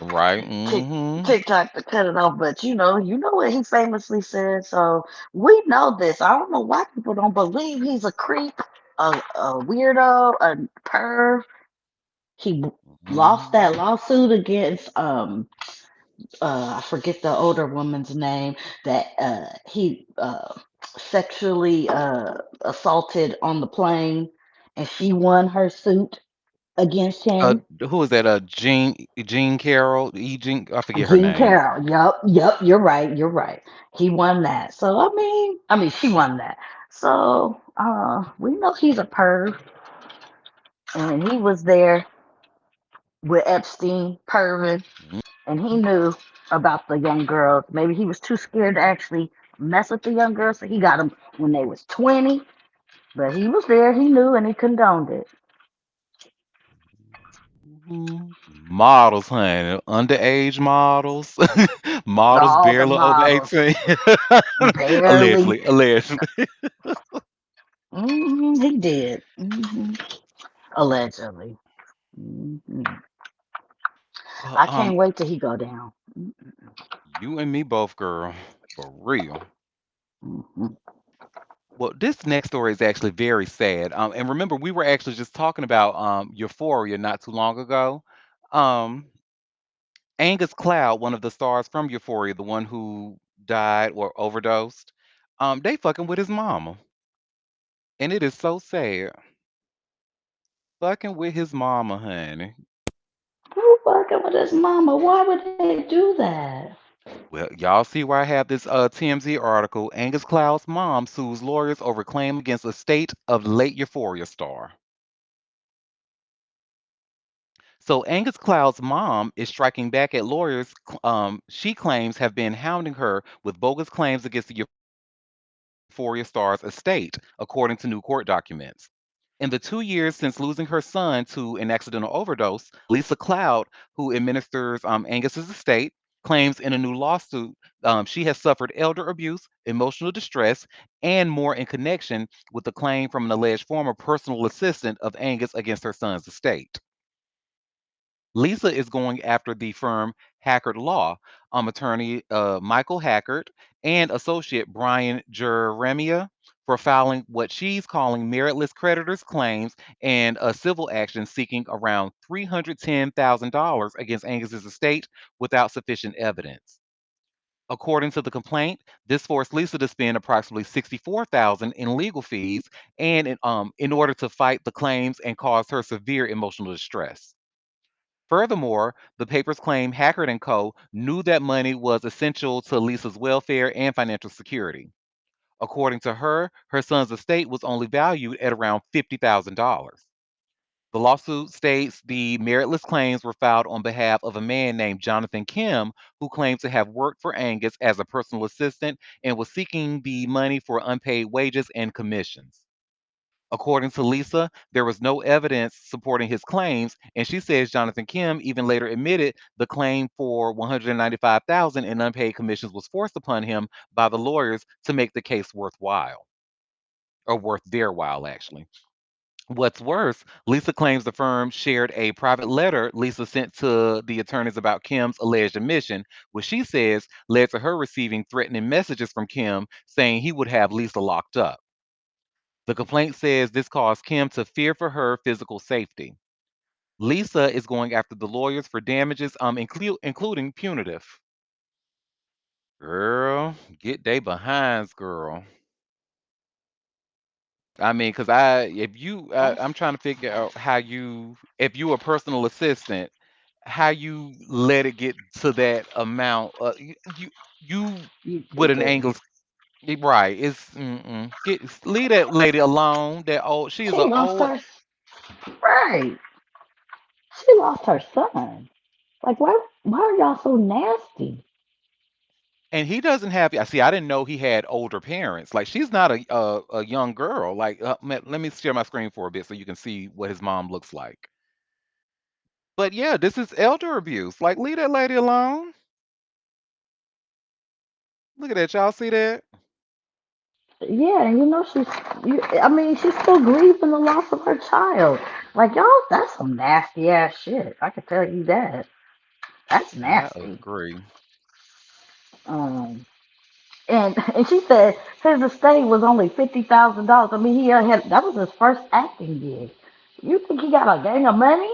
right. Mm-hmm. TikTok to cut it off, but you know what he famously said. So we know this. I don't know why people don't believe he's a creep, a weirdo, a perv. He lost that Mm-hmm. lawsuit against I forget the older woman's name that he sexually assaulted on the plane, and she won her suit against him. Who is that? Jean Carroll, Jean. I forget her Jean name. Carroll. Yep. You're right. You're right. He won that. So I mean, she won that. So we know he's a perv, and he was there with Epstein, perving, and he knew about the young girls. Maybe he was too scared to actually mess with the young girls, so he got them when they was 20. But he was there, he knew, and he condoned it. Models, honey. Underage models. Models All the barely over models, 18. barely. Allegedly. Allegedly. He did. Allegedly. hmm Well, I can't wait till he go down. you and me both, girl. For real. Mm-hmm. Well, this next story is actually very sad. And remember, we were actually just talking about Euphoria not too long ago. Um, Angus Cloud, one of the stars from Euphoria, the one who died or overdosed, they fucking with his mama. And it is so sad. Fucking with his mama, honey. Who fucking with his mama? Why would they do that? Well, y'all see where I have this TMZ article. Angus Cloud's mom sues lawyers over claim against estate of late Euphoria star. So Angus Cloud's mom is striking back at lawyers she claims have been hounding her with bogus claims against the Euphoria star's estate, according to new court documents. In the 2 years since losing her son to an accidental overdose, Lisa Cloud, who administers Angus's estate, claims in a new lawsuit she has suffered elder abuse, emotional distress, and more in connection with the claim from an alleged former personal assistant of Angus against her son's estate. Lisa is going after the firm Hackard Law, attorney Michael Hackard and associate Brian Jeremia for filing what she's calling meritless creditors claims and a civil action seeking around $310,000 against Angus's estate without sufficient evidence. According to the complaint, this forced Lisa to spend approximately $64,000 in legal fees and in order to fight the claims and cause her severe emotional distress. Furthermore, the papers claim Hackard and Co. knew that money was essential to Lisa's welfare and financial security. According to her, her son's estate was only valued at around $50,000. The lawsuit states the meritless claims were filed on behalf of a man named Jonathan Kim, who claimed to have worked for Angus as a personal assistant and was seeking the money for unpaid wages and commissions. According to Lisa, there was no evidence supporting his claims, and she says Jonathan Kim even later admitted the claim for 195,000 in unpaid commissions was forced upon him by the lawyers to make the case worthwhile, or worth their while actually. What's worse, Lisa claims the firm shared a private letter Lisa sent to the attorneys about Kim's alleged admission, which she says led to her receiving threatening messages from Kim saying he would have Lisa locked up. The complaint says this caused Kim to fear for her physical safety. Lisa is going after the lawyers for damages, including punitive. Girl, get they behinds, girl. I mean, cause if you, That's I'm trying to figure out how you, if you a personal assistant, how you let it get to that amount. You with an ridiculous. angle, right? Get leave that lady alone. That old, she's She a lost old. her right. She lost her son. Like why are y'all so nasty? And he doesn't have. I see. I didn't know he had older parents. Like she's not a young girl. Like let me share my screen for a bit so you can see what his mom looks like. But yeah, this is elder abuse. Like leave that lady alone. Look at that. Y'all see that? Yeah, and I mean, she's still grieving the loss of her child. Like, y'all, that's some nasty ass shit. I can tell you that. That's I nasty. agree. Um, and she said his estate was only $50,000. I mean, that was his first acting gig. You think he got a gang of money?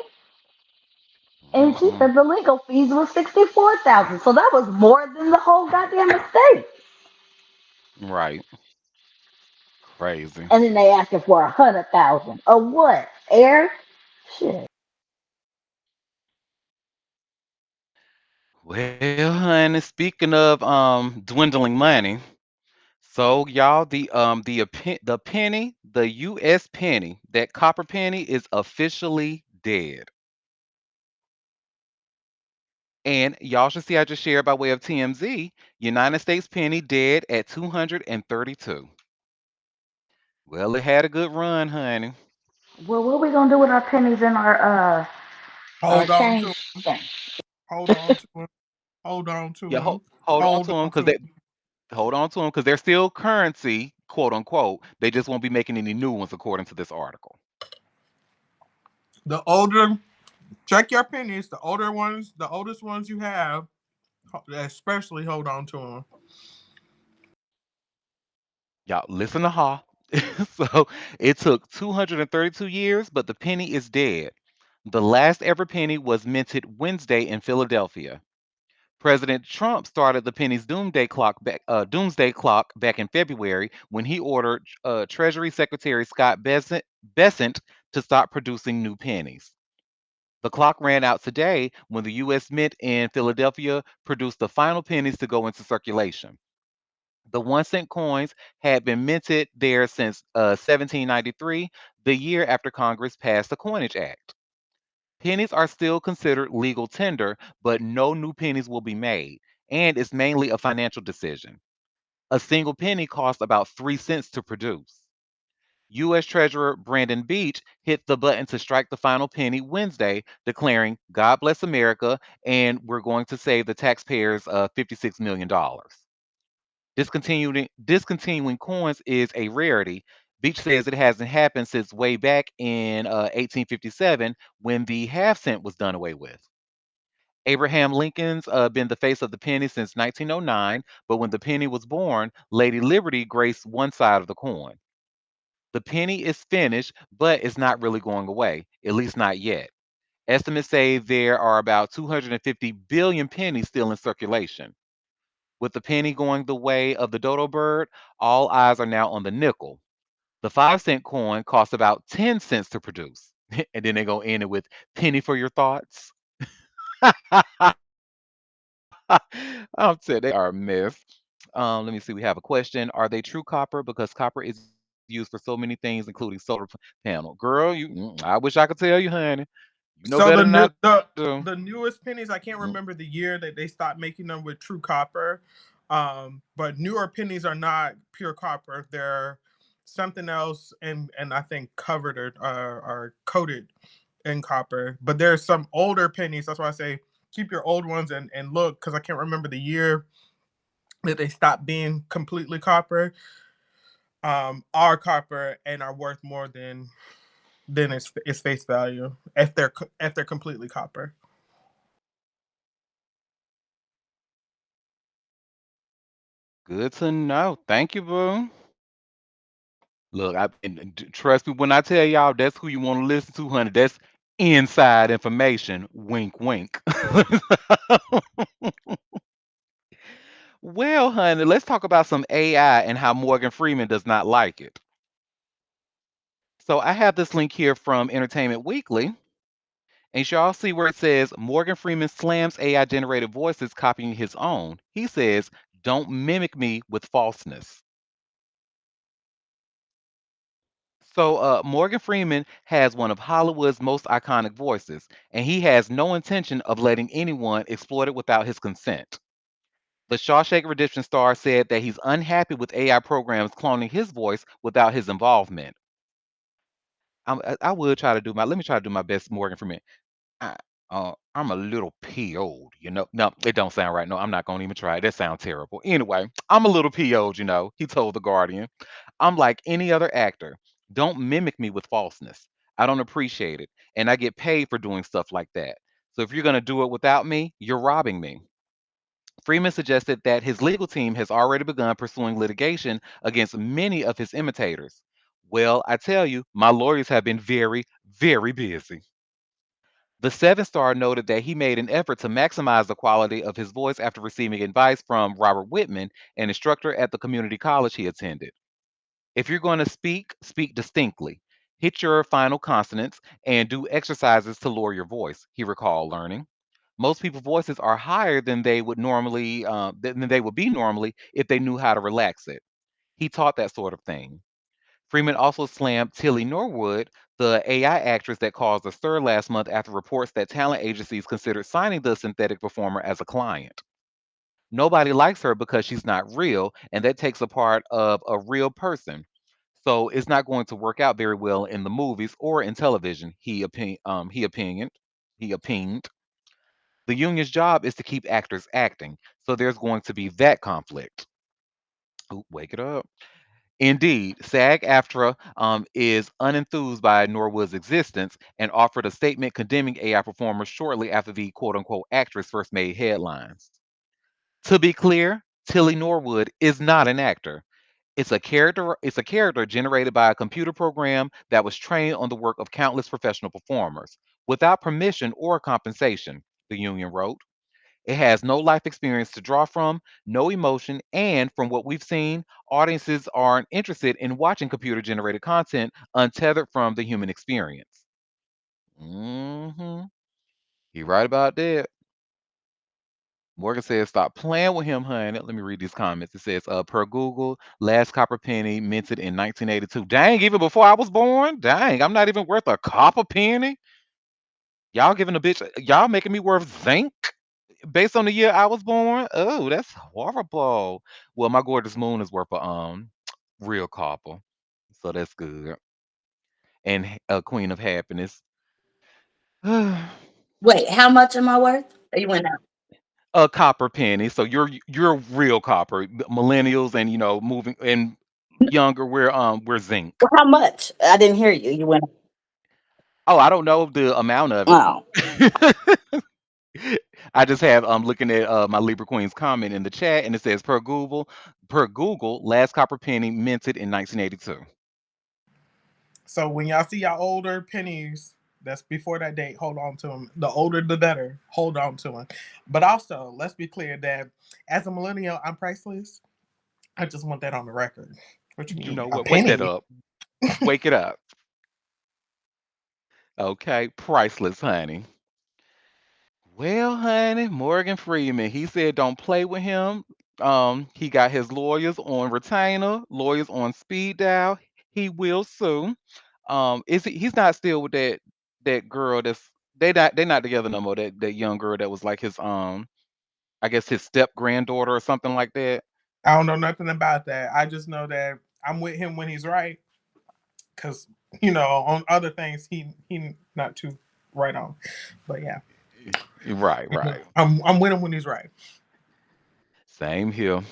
And she Mm-mm. said the legal fees was 64,000. So that was more than the whole goddamn estate. Right. Crazy. And then they asked her for 100,000. Of what? Air? Shit. Well, honey, speaking of dwindling money, so y'all the penny, the US penny, that copper penny is officially dead. And y'all should see I just shared by way of TMZ, United States penny dead at 232. Well, it had a good run, honey. Well, what are we gonna do with our pennies and our Hold on to, change thing? hold on to him. Hold on to Yeah, him. hold on to Hold them on to him. hold on to them because they're still currency, quote unquote. They just won't be making any new ones according to this article. The older, check your pennies. The older ones, the oldest ones you have, especially hold on to them. Y'all listen to Ha. So it took 232 years, but the penny is dead. The last ever penny was minted Wednesday in Philadelphia. President Trump started the penny's doomsday clock back in February when he ordered Treasury Secretary Besant to stop producing new pennies. The clock ran out today when the U.S. Mint in Philadelphia produced the final pennies to go into circulation. The 1 cent coins had been minted there since 1793, the year after Congress passed the Coinage Act. Pennies are still considered legal tender, but no new pennies will be made, and it's mainly a financial decision. A single penny costs about 3 cents to produce. U.S. Treasurer Brandon Beach hit the button to strike the final penny Wednesday, declaring, God bless America, and we're going to save the taxpayers $56 million. Discontinuing coins is a rarity. Beach says it hasn't happened since way back in 1857 when the half cent was done away with. Abraham Lincoln's been the face of the penny since 1909, but when the penny was born, Lady Liberty graced one side of the coin. The penny is finished, but it's not really going away, at least not yet. Estimates say there are about 250 billion pennies still in circulation. With the penny going the way of the dodo bird, all eyes are now on the nickel. The 5-cent coin costs about 10 cents to produce. And then they're going to end it with penny for your thoughts. I'm saying they are a mess. Let me see. We have a question. Are they true copper? Because copper is used for so many things, including panel. Girl, I wish I could tell you, honey. You know better So than the I new do. the newest pennies, I can't Mm. remember the year that they stopped making them with true copper. But newer pennies are not pure copper. They're something else, and I think covered or are coated in copper. But there's some older pennies. That's why I say keep your old ones and look, because I can't remember the year that they stopped being completely copper. Are copper and are worth more than its face value if they're completely copper. Good to know. Thank you, boo. Look, trust me when I tell y'all that's who you want to listen to, honey. That's inside information. Wink, wink. Well, honey, let's talk about some AI and how Morgan Freeman does not like it. So I have this link here from Entertainment Weekly, and y'all see where it says Morgan Freeman slams AI generated voices copying his own. He says, "Don't mimic me with falseness." So Morgan Freeman has one of Hollywood's most iconic voices, and he has no intention of letting anyone exploit it without his consent. The Shawshank Redemption star said that he's unhappy with AI programs cloning his voice without his involvement. I would try to do my let me try to do my best Morgan Freeman. I, I'm a little PO'd, you know. No, it don't sound right. No, I'm not gonna even try. That sounds terrible. Anyway, I'm a little PO'd, you know. He told the Guardian. I'm like any other actor. Don't mimic me with falseness. I don't appreciate it, and I get paid for doing stuff like that. So if you're gonna do it without me, you're robbing me. Freeman suggested that his legal team has already begun pursuing litigation against many of his imitators. Well, I tell you, my lawyers have been very, very busy. The seven star noted that he made an effort to maximize the quality of his voice after receiving advice from Robert Whitman, an instructor at the community college he attended. If you're going to speak, speak distinctly. Hit your final consonants and do exercises to lower your voice, he recalled learning. Most people's voices are higher than they would normally than they would be normally if they knew how to relax it. He taught that sort of thing. Freeman also slammed Tilly Norwood, the AI actress that caused a stir last month after reports that talent agencies considered signing the synthetic performer as a client. Nobody likes her because she's not real, and that takes a part of a real person. So it's not going to work out very well in the movies or in television, he opined. The union's job is to keep actors acting, so there's going to be that conflict. Ooh, wake it up. Indeed, SAG-AFTRA is unenthused by Norwood's existence and offered a statement condemning AI performers shortly after the quote-unquote actress first made headlines. To be clear, Tilly Norwood is not an actor. It's a character generated by a computer program that was trained on the work of countless professional performers without permission or compensation, the union wrote. It has no life experience to draw from, no emotion, and from what we've seen, audiences aren't interested in watching computer generated content untethered from the human experience. Hmm. He right about that. Morgan says, "Stop playing with him, honey." Let me read these comments. It says, per Google, last copper penny minted in 1982. Dang, even before I was born? Dang, I'm not even worth a copper penny? Y'all giving a bitch, y'all making me worth zinc based on the year I was born? Oh, that's horrible. Well, my gorgeous moon is worth a real copper. So that's good. And a queen of happiness. A Wait, how much am I worth? You went out. copper penny. So you're real copper. Millennials and moving and younger. We're zinc. Well, how much? I didn't hear you. You went Oh, I don't know the amount of it. oh. I just have looking at my Libra Queen's comment in the chat, and it says per Google, last copper penny minted in 1982. So when y'all see y'all older pennies, that's before that date. Hold on to them. The older, the better. Hold on to them. But also, let's be clear that as a millennial, I'm priceless. I just want that on the record. What you You mean, know a what? Wake that penny? up. Wake it up. Okay, priceless, honey. Well, honey, Morgan Freeman, he said don't play with him. He got his lawyers on retainer, lawyers on speed dial. He will sue. He's not still with that girl that's they not together no more. That young girl that was like his I guess his step granddaughter or something like that. I don't know nothing about that. I just know that I'm with him when he's right. Cause on other things he not too right on. But yeah, Right, right. I'm with him when he's right. Same here.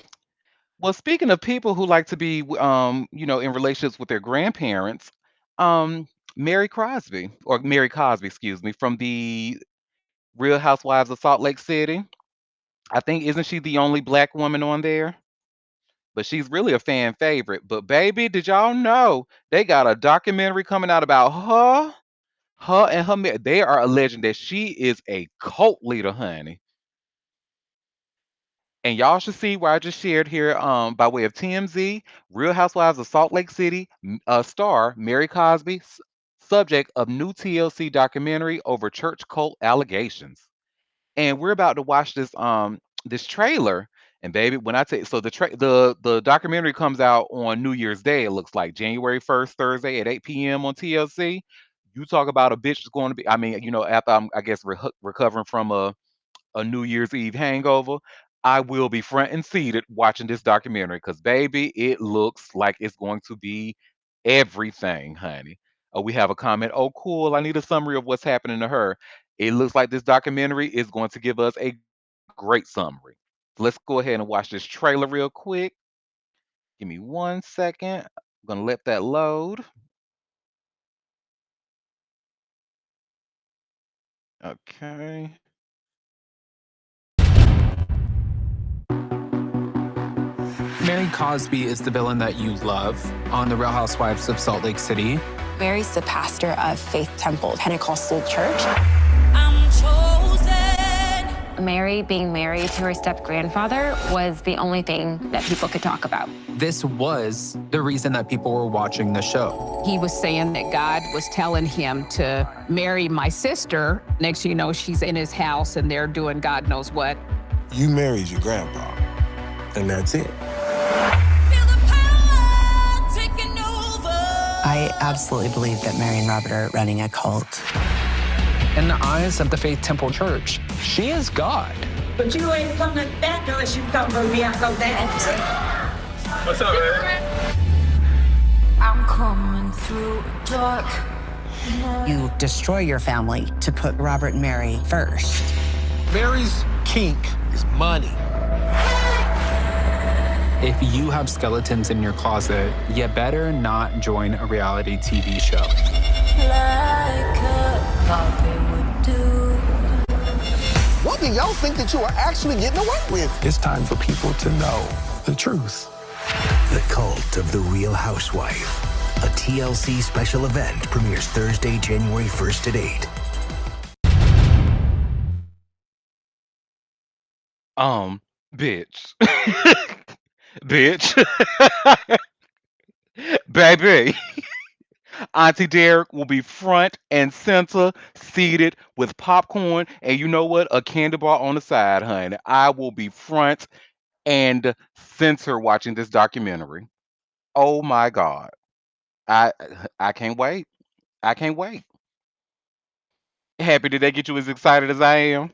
Well, speaking of people who like to be, in relationships with their grandparents, um, Mary Cosby, excuse me, from the Real Housewives of Salt Lake City. I think isn't she the only black woman on there? But she's really a fan favorite. But baby, did y'all know they got a documentary coming out about her? Her and her, they are alleging that she is a cult leader, honey. And y'all should see where I just shared here by way of TMZ, Real Housewives of Salt Lake City, star Mary Cosby, subject of new TLC documentary over church cult allegations. And we're about to watch this trailer. And baby, when I tell you, so the documentary comes out on New Year's Day. It looks like January 1st, Thursday at 8 p.m. on TLC. You talk about a bitch is going to be. I mean, after I'm, I guess, recovering from a New Year's Eve hangover, I will be front and seated watching this documentary because, baby, it looks like it's going to be everything, honey. We have a comment. Oh, cool. I need a summary of what's happening to her. It looks like this documentary is going to give us a great summary. Let's go ahead and watch this trailer real quick. Give me 1 second. I'm going to let that load. Okay. Mary Cosby is the villain that you love on The Real Housewives of Salt Lake City. Mary's the pastor of Faith Temple Pentecostal Church. Mary being married to her step grandfather was the only thing that people could talk about. This was the reason that people were watching the show. He was saying that God was telling him to marry my sister. Next thing you know, she's in his house and they're doing God knows what. You married your grandpa, and that's it. I absolutely believe that Mary and Robert are running a cult. In the eyes of the Faith Temple Church, she is God. But you ain't coming back unless you come for me. I go dance. What's up, man? I'm coming through dark. You destroy your family to put Robert and Mary first. Mary's kink is money. If you have skeletons in your closet, you better not join a reality TV show. Like a puppet would do. What do y'all think that you are actually getting away with? It's time for people to know the truth. The Cult of the Real Housewife. A TLC special event premieres Thursday, January 1st at 8. Bitch. Bitch. Baby. Auntie Derek will be front and center, seated with popcorn, and you know what? A candy bar on the side, honey. I will be front and center watching this documentary. Oh my God. I I can't wait. I can't wait. Happy did they get you as excited as I am?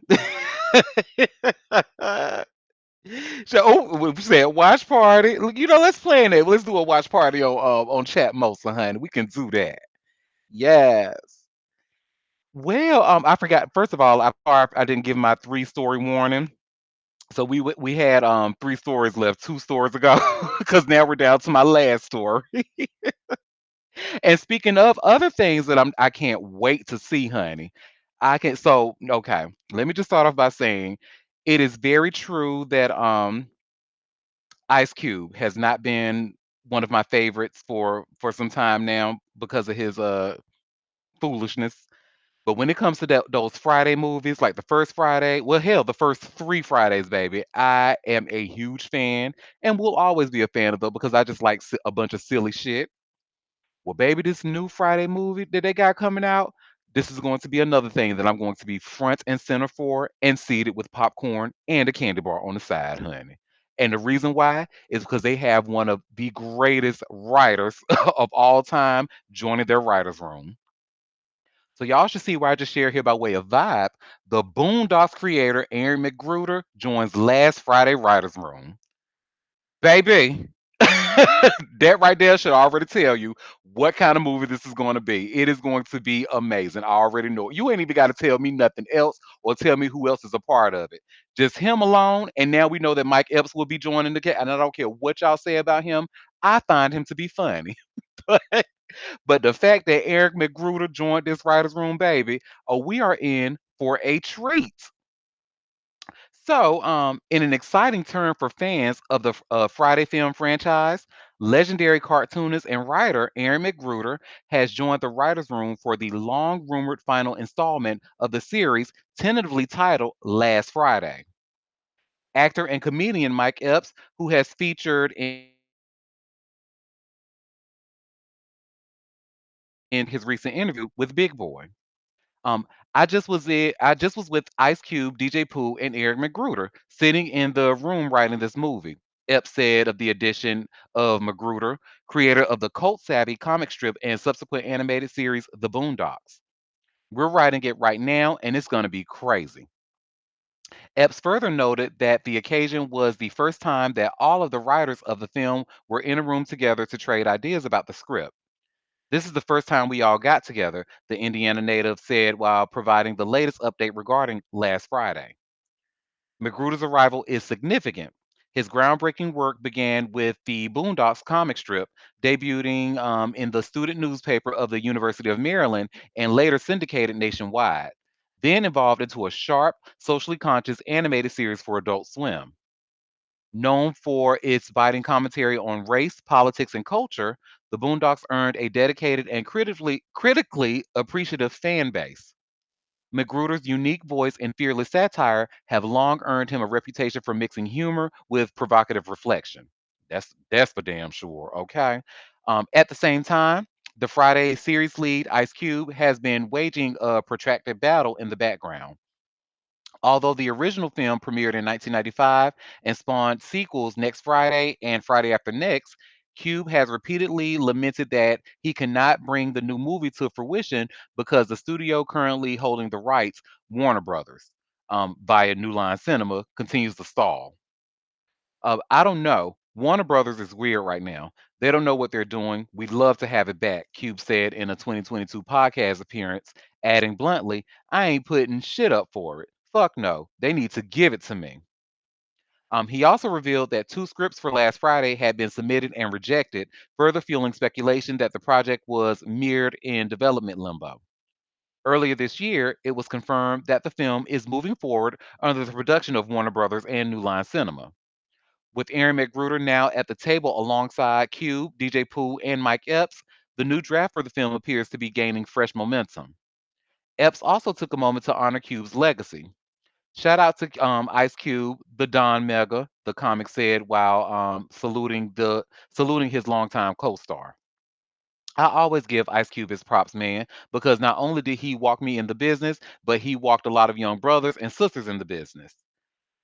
So, oh, we said watch party. Look, let's plan it. Let's do a watch party on Chatmosa, honey. We can do that. Yes. Well, I forgot. First of all, I didn't give my three-story warning. So we had three stories left 2 stories ago because now we're down to my last story. And speaking of other things that I can't wait to see, honey. I can so okay. Let me just start off by saying it is very true that Ice Cube has not been one of my favorites for some time now because of his foolishness. But when it comes to those Friday movies, like the first Friday, well, hell, the first 3 Fridays, baby, I am a huge fan and will always be a fan of them because I just like a bunch of silly shit. Well, baby, this new Friday movie that they got coming out, this is going to be another thing that I'm going to be front and center for and seated with popcorn and a candy bar on the side, honey. And the reason why is because they have one of the greatest writers of all time joining their writers' room. So y'all should see where I just shared here by way of vibe. The Boondocks creator Aaron McGruder joins last Friday writers' room. Baby, that right there should already tell you what kind of movie this is going to be. It is going to be amazing. I already know it. You ain't even got to tell me nothing else or tell me who else is a part of it. Just him alone. And now we know that Mike Epps will be joining the cast. And I don't care what y'all say about him. I find him to be funny. But the fact that Eric McGruder joined this writer's room, baby, we are in for a treat. So, in an exciting turn for fans of the Friday film franchise, legendary cartoonist and writer Aaron McGruder has joined the writers' room for the long rumored final installment of the series, tentatively titled Last Friday. Actor and comedian Mike Epps, who has featured in his recent interview with Big Boy, shared his recent interview with Big Boy. I just was with Ice Cube, DJ Pooh, and Eric McGruder sitting in the room writing this movie. Epps said of the addition of Magruder, creator of the cult savvy comic strip and subsequent animated series The Boondocks. We're writing it right now, and it's going to be crazy. Epps further noted that the occasion was the first time that all of the writers of the film were in a room together to trade ideas about the script. This is the first time we all got together, the Indiana native said while providing the latest update regarding last Friday. Magruder's arrival is significant. His groundbreaking work began with the Boondocks comic strip, debuting in the student newspaper of the University of Maryland and later syndicated nationwide. Then evolved into a sharp, socially conscious animated series for Adult Swim. Known for its biting commentary on race, politics, and culture, the Boondocks earned a dedicated and critically appreciative fan base. Magruder's unique voice and fearless satire have long earned him a reputation for mixing humor with provocative reflection. That's for damn sure. Okay. At the same time, the Friday series lead Ice Cube has been waging a protracted battle in the background. Although the original film premiered in 1995 and spawned sequels Next Friday and Friday After Next, Cube has repeatedly lamented that he cannot bring the new movie to fruition because the studio currently holding the rights, Warner Brothers, via New Line Cinema, continues to stall. I don't know. Warner Brothers is weird right now. They don't know what they're doing. We'd love to have it back, Cube said in a 2022 podcast appearance, adding bluntly, I ain't putting shit up for it. Fuck no. They need to give it to me. He also revealed that 2 scripts for Last Friday had been submitted and rejected, further fueling speculation that the project was mirrored in development limbo. Earlier this year, it was confirmed that the film is moving forward under the production of Warner Brothers and New Line Cinema. With Aaron McGruder now at the table alongside Cube, DJ Pooh, and Mike Epps, the new draft for the film appears to be gaining fresh momentum. Epps also took a moment to honor Cube's legacy. Shout out to Ice Cube, the Don Mega, the comic said while saluting his longtime co-star. I always give Ice Cube his props, man, because not only did he walk me in the business, but he walked a lot of young brothers and sisters in the business.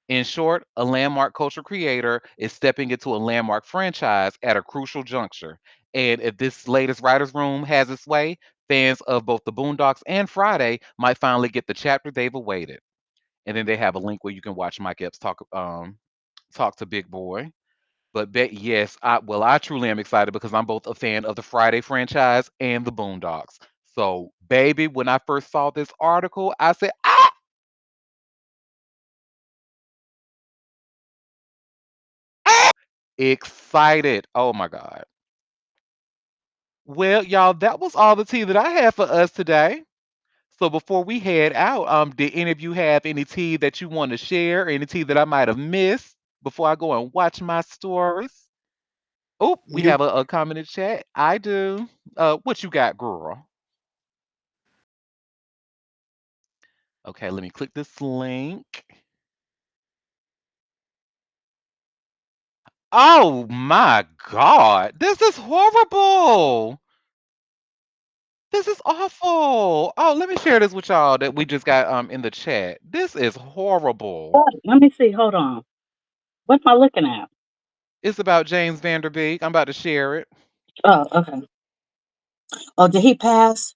In short, a landmark culture creator is stepping into a landmark franchise at a crucial juncture. And if this latest writer's room has its way, fans of both the Boondocks and Friday might finally get the chapter they've awaited. And then they have a link where you can watch Mike Epps talk to Big Boy. But yes, I truly am excited because I'm both a fan of the Friday franchise and the Boondocks. So, baby, when I first saw this article, I said, excited. Oh my God. Well, y'all, that was all the tea that I had for us today. So before we head out, did any of you have any tea that you want to share? Any tea that I might have missed before I go and watch my stories? Oh, we Nope. have a comment in chat. I do. What you got, girl? Okay, let me click this link. Oh my God, this is horrible. This is awful. Oh, let me share this with y'all that we just got in the chat. This is horrible. What? Let me see. Hold on. What am I looking at? It's about James Vanderbeek. I'm about to share it. Oh, okay. Oh, did he pass?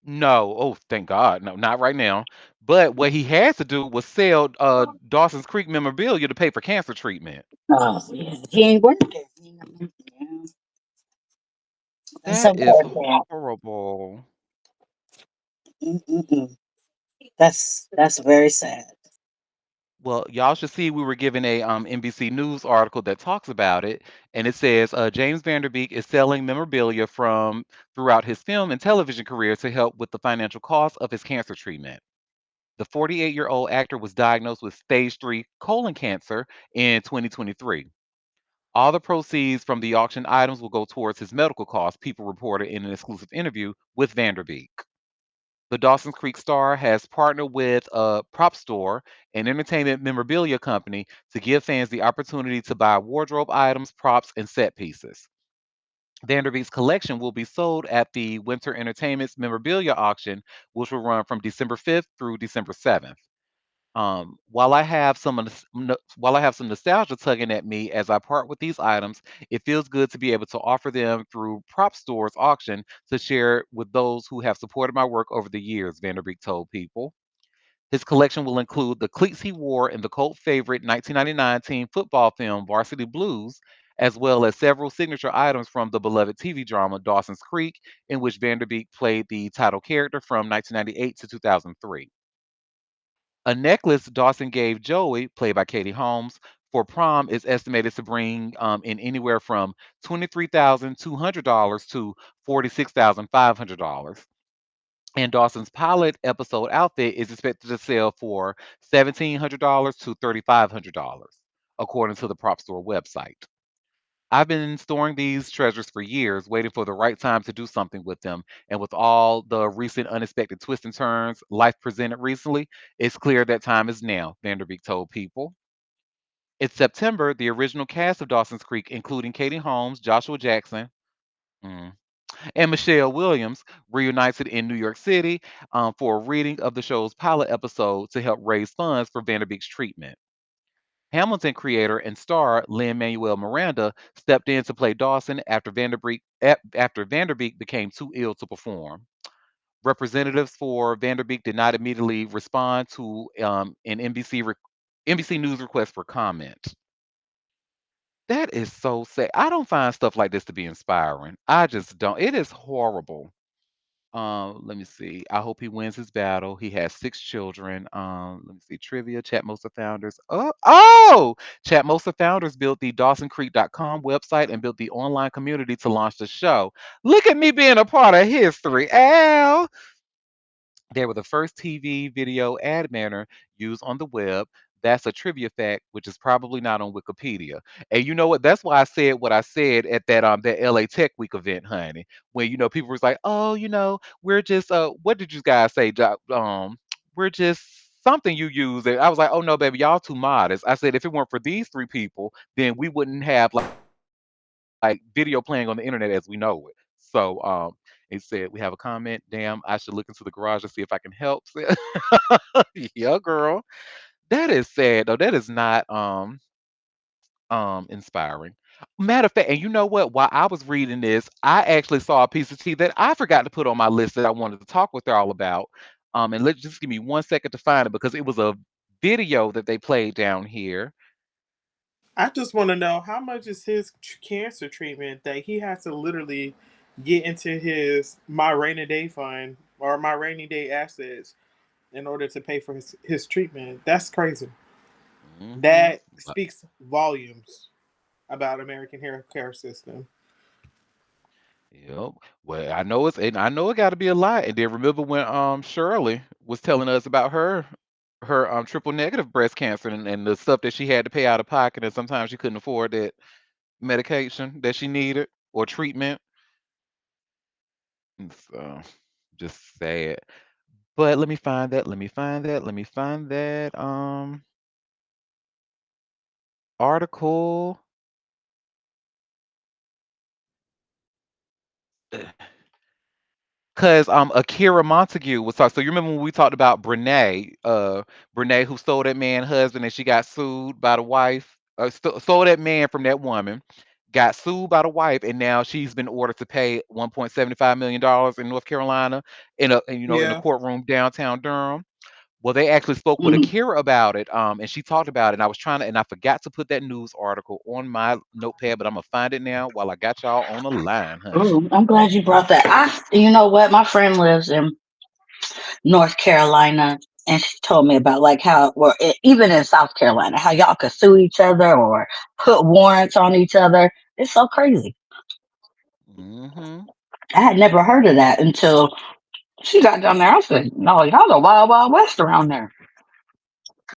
No, oh, thank God. No, not right now. But what he had to do was sell Dawson's Creek memorabilia to pay for cancer treatment. Oh, yeah. He ain't working. Yeah. That's That so is bad. horrible. Mm-mm-mm. That's very sad. Well, y'all should see we were given a NBC News article that talks about it, and it says James Vanderbeek is selling memorabilia from throughout his film and television career to help with the financial cost of his cancer treatment. The 48-year-old actor was diagnosed with stage 3 colon cancer in 2023. All the proceeds from the auction items will go towards his medical costs, people reported in an exclusive interview with Vanderbeek. The Dawson's Creek Star has partnered with a prop store, an entertainment memorabilia company, to give fans the opportunity to buy wardrobe items, props, and set pieces. Vanderbeek's collection will be sold at the Winter Entertainment's memorabilia auction, which will run from December 5th through December 7th. While I have some nostalgia tugging at me as I part with these items, it feels good to be able to offer them through Prop Store's auction to share with those who have supported my work over the years, Vanderbeek told People. His collection will include the cleats he wore in the cult favorite 1999 teen football film Varsity Blues, as well as several signature items from the beloved TV drama Dawson's Creek, in which Vanderbeek played the title character from 1998 to 2003. A necklace Dawson gave Joey, played by Katie Holmes, for prom is estimated to bring in anywhere from $23,200 to $46,500. And Dawson's pilot episode outfit is expected to sell for $1,700 to $3,500, according to the prop store website. I've been storing these treasures for years, waiting for the right time to do something with them. And with all the recent unexpected twists and turns life presented recently, it's clear that time is now, Vanderbeek told People. In September, the original cast of Dawson's Creek, including Katie Holmes, Joshua Jackson, mm, and Michelle Williams, reunited in New York City for a reading of the show's pilot episode to help raise funds for Vanderbeek's treatment. Hamilton creator and star Lin-Manuel Miranda stepped in to play Dawson after Vanderbeek became too ill to perform. Representatives for Vanderbeek did not immediately respond to an NBC News request for comment. That is so sad. I don't find stuff like this to be inspiring. I just don't. It is horrible. Let me see. I hope he wins his battle. He has 6 children. Let me see. Trivia. Chatmosa founders. Chatmosa founders built the DawsonCreek.com website and built the online community to launch the show. Look at me being a part of history, Al. They were the first TV video ad banner used on the web. That's a trivia fact, which is probably not on Wikipedia. And you know what? That's why I said what I said at that LA Tech Week event, honey. When people was like, "Oh, we're just what did you guys say? We're just something you use." And I was like, "Oh no, baby, y'all too modest." I said, if it weren't for these 3 people, then we wouldn't have like video playing on the internet as we know it. So it said we have a comment. Damn, I should look into the garage and see if I can help. Yeah, girl. That is sad though. That is not inspiring. Matter of fact, and you know what? While I was reading this, I actually saw a piece of tea that I forgot to put on my list that I wanted to talk with y'all about. And let's just give me one second to find it because it was a video that they played down here. I just want to know how much is his cancer treatment that he has to literally get into his my rainy day fund or my rainy day assets in order to pay for his treatment. That's crazy. Mm-hmm. That speaks volumes about American healthcare system. Yep. Well, I know it got to be a lot. And then remember when Shirley was telling us about her triple negative breast cancer and the stuff that she had to pay out of pocket, and sometimes she couldn't afford that medication that she needed or treatment. And so just sad. But let me find that. Let me find that. Let me find that article. Because Akira Montague was talking. So you remember when we talked about Brene who stole that man husband and she got sued by the wife, stole that man from that woman, got sued by the wife, and now she's been ordered to pay $1.75 million in North Carolina in a Yeah. courtroom downtown Durham. Well, they actually spoke with Mhm. Akira about it, and she talked about it. And I was trying to, and I forgot to put that news article on my notepad, but I'm gonna find it now while I got y'all on the line, honey. Ooh, I'm glad you brought that. You know what? My friend lives in North Carolina, and she told me about like how, well, even in South Carolina, how y'all could sue each other or put warrants on each other. It's so crazy. Hmm. I had never heard of that until she got down there. I said, "No, y'all the wild, wild west around there."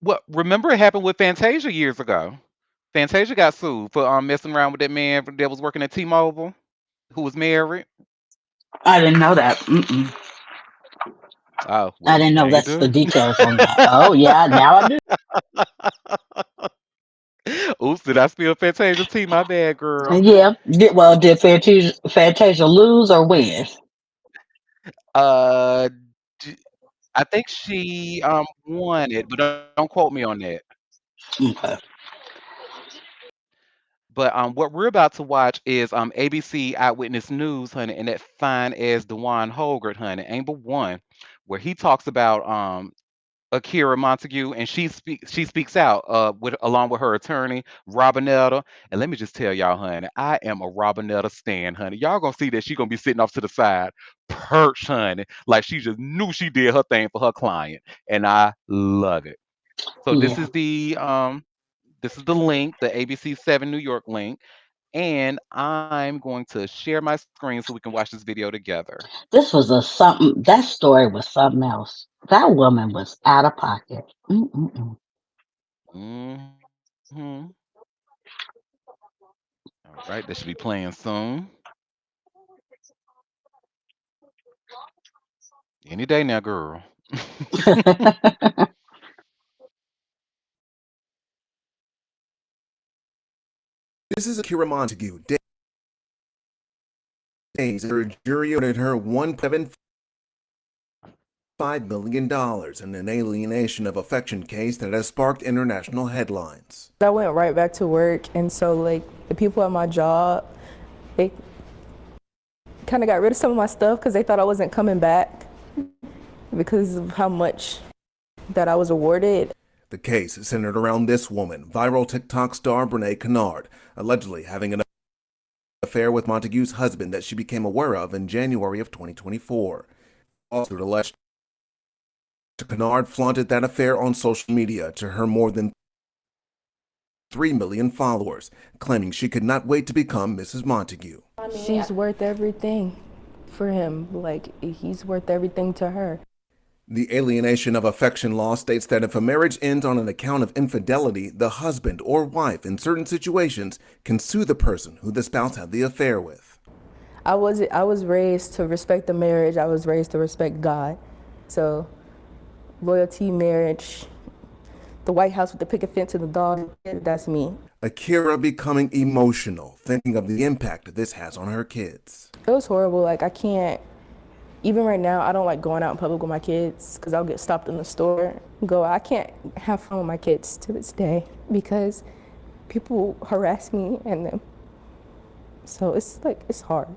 Well, remember it happened with Fantasia years ago. Fantasia got sued for messing around with that man that was working at T-Mobile, who was married. I didn't know that. Mm-mm. Oh, I well, didn't now know you that's the do. details on that. Oh yeah, now I do. Oops, did I spill Fantasia's tea? My bad, girl. Yeah. Did Fantasia lose or win? Uh, d- I think she won it, but don't quote me on that. Okay. But what we're about to watch is ABC Eyewitness News, honey, and that fine as Dewan Holgert, honey, Angle One, where he talks about Akira Montague, and she speaks out with along with her attorney Robinetta. And let me just tell y'all, honey, I am a Robinetta stan, honey. Y'all gonna see that she gonna be sitting off to the side, perched, honey, like she just knew she did her thing for her client, and I love it. So Yeah. this is the link, the ABC 7 New York link, and I'm going to share my screen so we can watch this video together. This was a something. That story was something else. That woman was out of pocket. Mm-mm-mm. Hmm. All right, that should be playing soon. Any day now, girl. This is Akira Montague. Days after a jury ordered her $1.75 million in an alienation of affection case that has sparked international headlines. I went right back to work, and so like the people at my job, they kind of got rid of some of my stuff because they thought I wasn't coming back because of how much that I was awarded. The case is centered around this woman, viral TikTok star Brene Kennard, allegedly having an affair with Montague's husband that she became aware of in January of 2024. Also alleged Kennard flaunted that affair on social media to her more than 3 million followers, claiming she could not wait to become Mrs. Montague. She's worth everything for him. Like, he's worth everything to her. The alienation of affection law states that if a marriage ends on an account of infidelity, the husband or wife in certain situations can sue the person who the spouse had the affair with. I was raised to respect the marriage. I was raised to respect God. So, loyalty, marriage, the White House with the picket fence and the dog, that's me. Akira becoming emotional, thinking of the impact this has on her kids. It was horrible. Like, I can't, even right now, I don't like going out in public with my kids because I'll get stopped in the store. I can't have fun with my kids to this day because people harass me and so it's hard.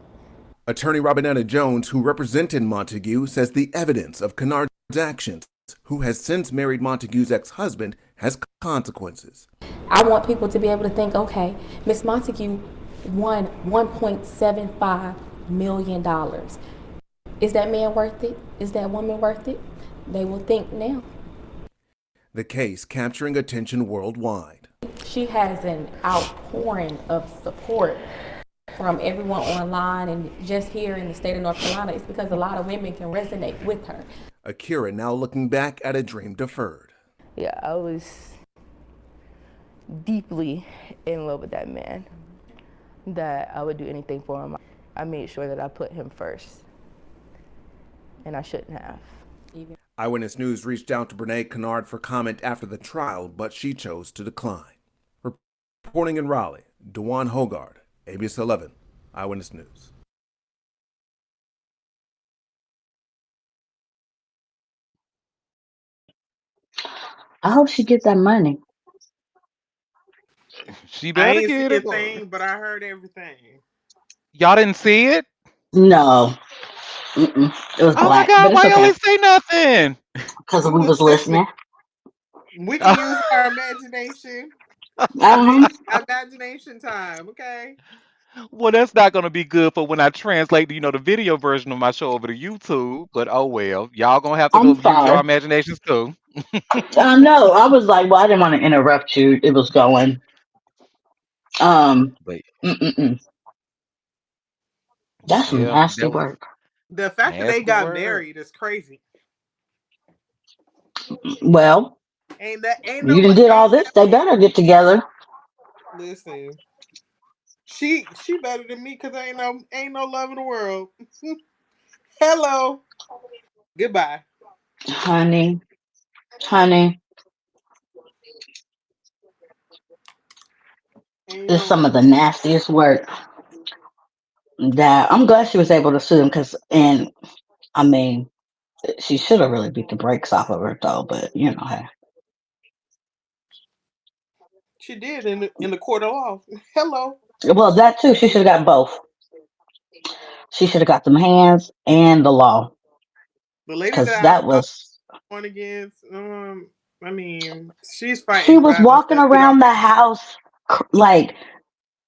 Attorney Robinetta Jones, who represented Montague, says the evidence of Kennard's actions who has since married Montague's ex-husband, has consequences. I want people to be able to think, okay, Miss Montague won $1.75 million. Is that man worth it? Is that woman worth it? They will think now. The case capturing attention worldwide. She has an outpouring of support from everyone online and just here in the state of North Carolina. It's because a lot of women can resonate with her. Akira now looking back at a dream deferred. Yeah, I was deeply in love with that man, that I would do anything for him. I made sure that I put him first, and I shouldn't have. Eyewitness News reached out to Brene Kennard for comment after the trial, but she chose to decline. Reporting in Raleigh, Dewan Hogard, ABS 11, Eyewitness News. I hope she get that money. She I better ain't see get a it. thing, but I heard everything. Y'all didn't see it? No. Mm-mm. It was Oh my black, but God, it's why y'all okay ain't say nothing? because We we was was listening. listening. We can use our imagination. Uh-huh. Imagination time, okay? Well, that's not gonna be good for when I translate, the video version of my show over to YouTube. But oh well, y'all gonna have to I'm go use your sorry. imaginations too. No, I was like, well, I didn't want to interrupt you. It was going. But Mm-mm-mm. That's some yeah, nasty that was work. The fact that they nasty got word. married is crazy. Well, Ain't you no done did all ain't this. They better get together. listen. She better than me because ain't no love in the world. Hello. Goodbye. Honey, honey, Ain't it's no some of love. the nastiest work that I'm glad she was able to sue him and I mean, she should have really beat the brakes off of her though, but hey. She did in the court of law. Hello. Well, that too, she should have got both. She should have got them hands and the law The lady because that that was. I won against, I mean, she's She fighting was battles walking that we don't. around the house like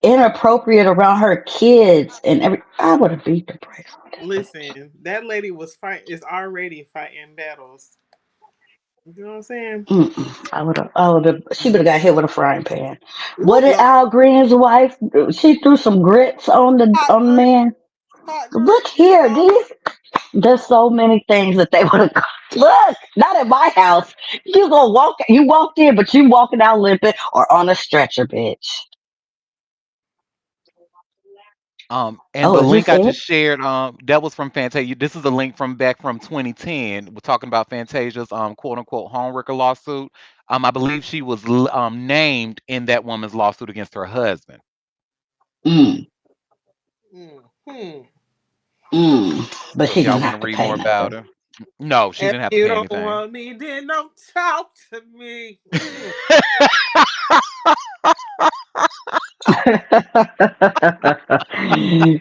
inappropriate around her kids and every. I would have beat the brakes on that. Listen, that lady is already fighting battles. You know what I'm saying? I would have. I would have. She would have got hit with a frying pan. What Ooh, did Lord. Al Green's wife? She threw some grits on the Hot grits, man. hot Look grits. here, these. There's so many things that they would have. Look, not at my house. You gonna walk? You walked in, but you walking out limping or on a stretcher, bitch. And Oh, the is link this I it? just shared, that was from Fantasia. This is a link from back from 2010. We're talking about Fantasia's quote unquote homewrecker lawsuit. I believe she was named in that woman's lawsuit against her husband. Mm, Hmm. but So she if y'all didn't want to have to read pay more about nothing. her, no, she If didn't have to you pay don't anything. want me, then don't talk to me.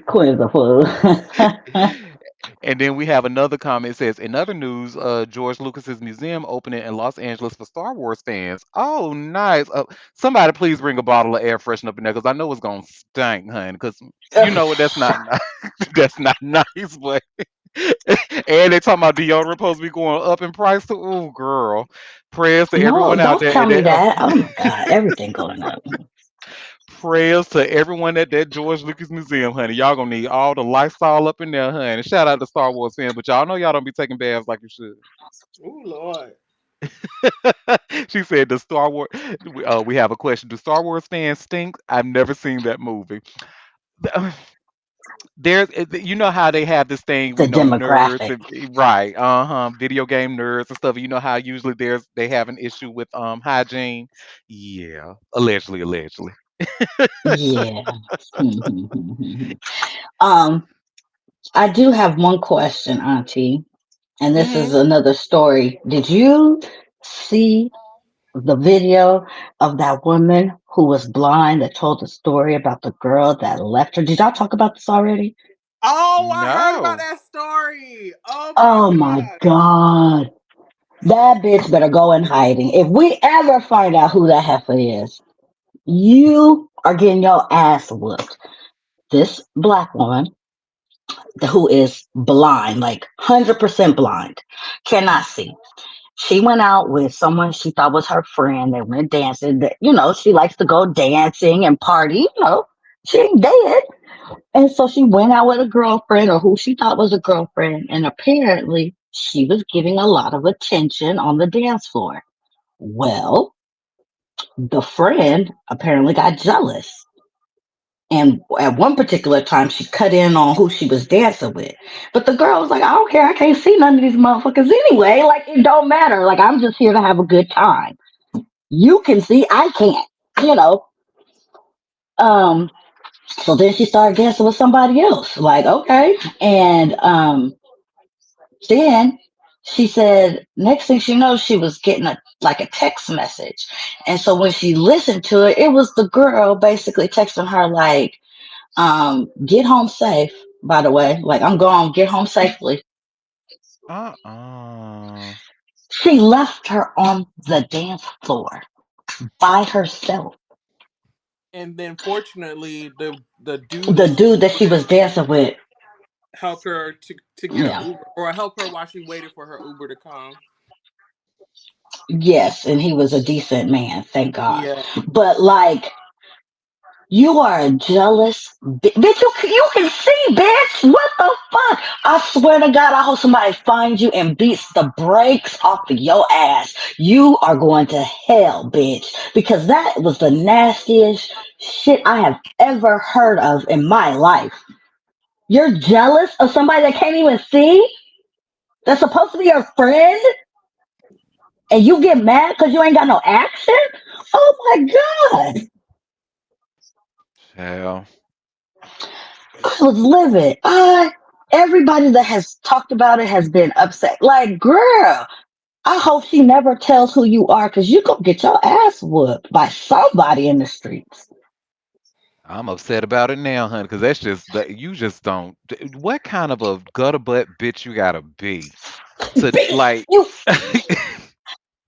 Queen's a fool. And then we have another comment. It says, in other news, George Lucas's museum opening in Los Angeles for Star Wars fans. Oh, nice. Somebody please bring a bottle of air freshener up in there because I know it's gonna stink, honey. Because you know what? That's not nice. That's not nice. But and they talking about deodorant supposed to be going up in price too. Oh, girl. Prayers to No, everyone out don't there. tell me that. Oh my God, everything going up. Prayers to everyone at that George Lucas Museum, honey. Y'all gonna need all the Lysol up in there, honey. Shout out to Star Wars fans, but y'all know y'all don't be taking baths like you should. Oh Lord. She said, "The Star Wars." We have a question. Do Star Wars fans stink? I've never seen that movie. There's, you know how they have this thing. The We know nerds, demographic. right? Video game nerds and stuff. You know how usually they have an issue with hygiene. Yeah, allegedly. Yeah. um, I do have one question, Auntie, and this is Hmm. another story. Did you see the video of that woman who was blind that told the story about the girl that left her? Did y'all talk about this already? Oh, I heard about No. that story. Oh my Oh my God. God. That bitch better go in hiding. If we ever find out who that heifer is, you are getting your ass whooped. This black woman who is blind, like 100% blind, cannot see. She went out with someone she thought was her friend. They went dancing. She likes to go dancing and party. She ain't dead. And so she went out with a girlfriend or who she thought was a girlfriend. And apparently she was getting a lot of attention on the dance floor. Well, the friend apparently got jealous. And at one particular time, she cut in on who she was dancing with. But the girl was like, I don't care. I can't see none of these motherfuckers anyway. Like, it don't matter. Like, I'm just here to have a good time. You can see, I can't, you know. Um, so then she started dancing with somebody else. Like, okay. And then she said, next thing she knows, she was getting a text message. And so when she listened to it, it was the girl basically texting her like, get home safe, by the way. Like, I'm going, get home safely. Uh-uh. She left her on the dance floor by herself. And then fortunately the dude The that she dude that was she was with dancing with, helped her to get an yeah. Uber or help her while she waited for her Uber to come. Yes, and he was a decent man, thank God. Yeah. But like, you are a jealous bitch. You can see, bitch. What the fuck? I swear to God, I hope somebody finds you and beats the brakes off of your ass. You are going to hell, bitch. Because that was the nastiest shit I have ever heard of in my life. You're jealous of somebody that can't even see? That's supposed to be your friend? And you get mad because you ain't got no action? Oh my God. Hell. I was livid. Everybody that has talked about it has been upset. Like, girl, I hope she never tells who you are because you gonna get your ass whooped by somebody in the streets. I'm upset about it now, honey, because that's just that you just don't. What kind of a gutter butt bitch you gotta be to like? You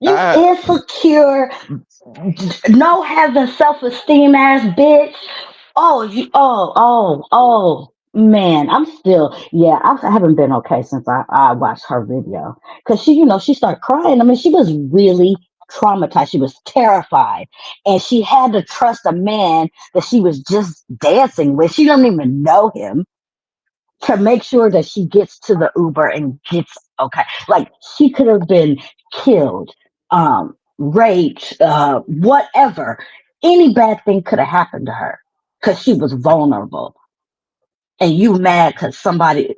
you I insecure, no having self esteem ass bitch. Man, I'm still, yeah, I haven't been okay since I watched her video. Because she started crying. I mean, she was really traumatized. She was terrified. And she had to trust a man that she was just dancing with. She don't even know him to make sure that she gets to the Uber and gets okay. Like, she could have been killed, raped, whatever. Any bad thing could have happened to her because she was vulnerable. And you mad because somebody.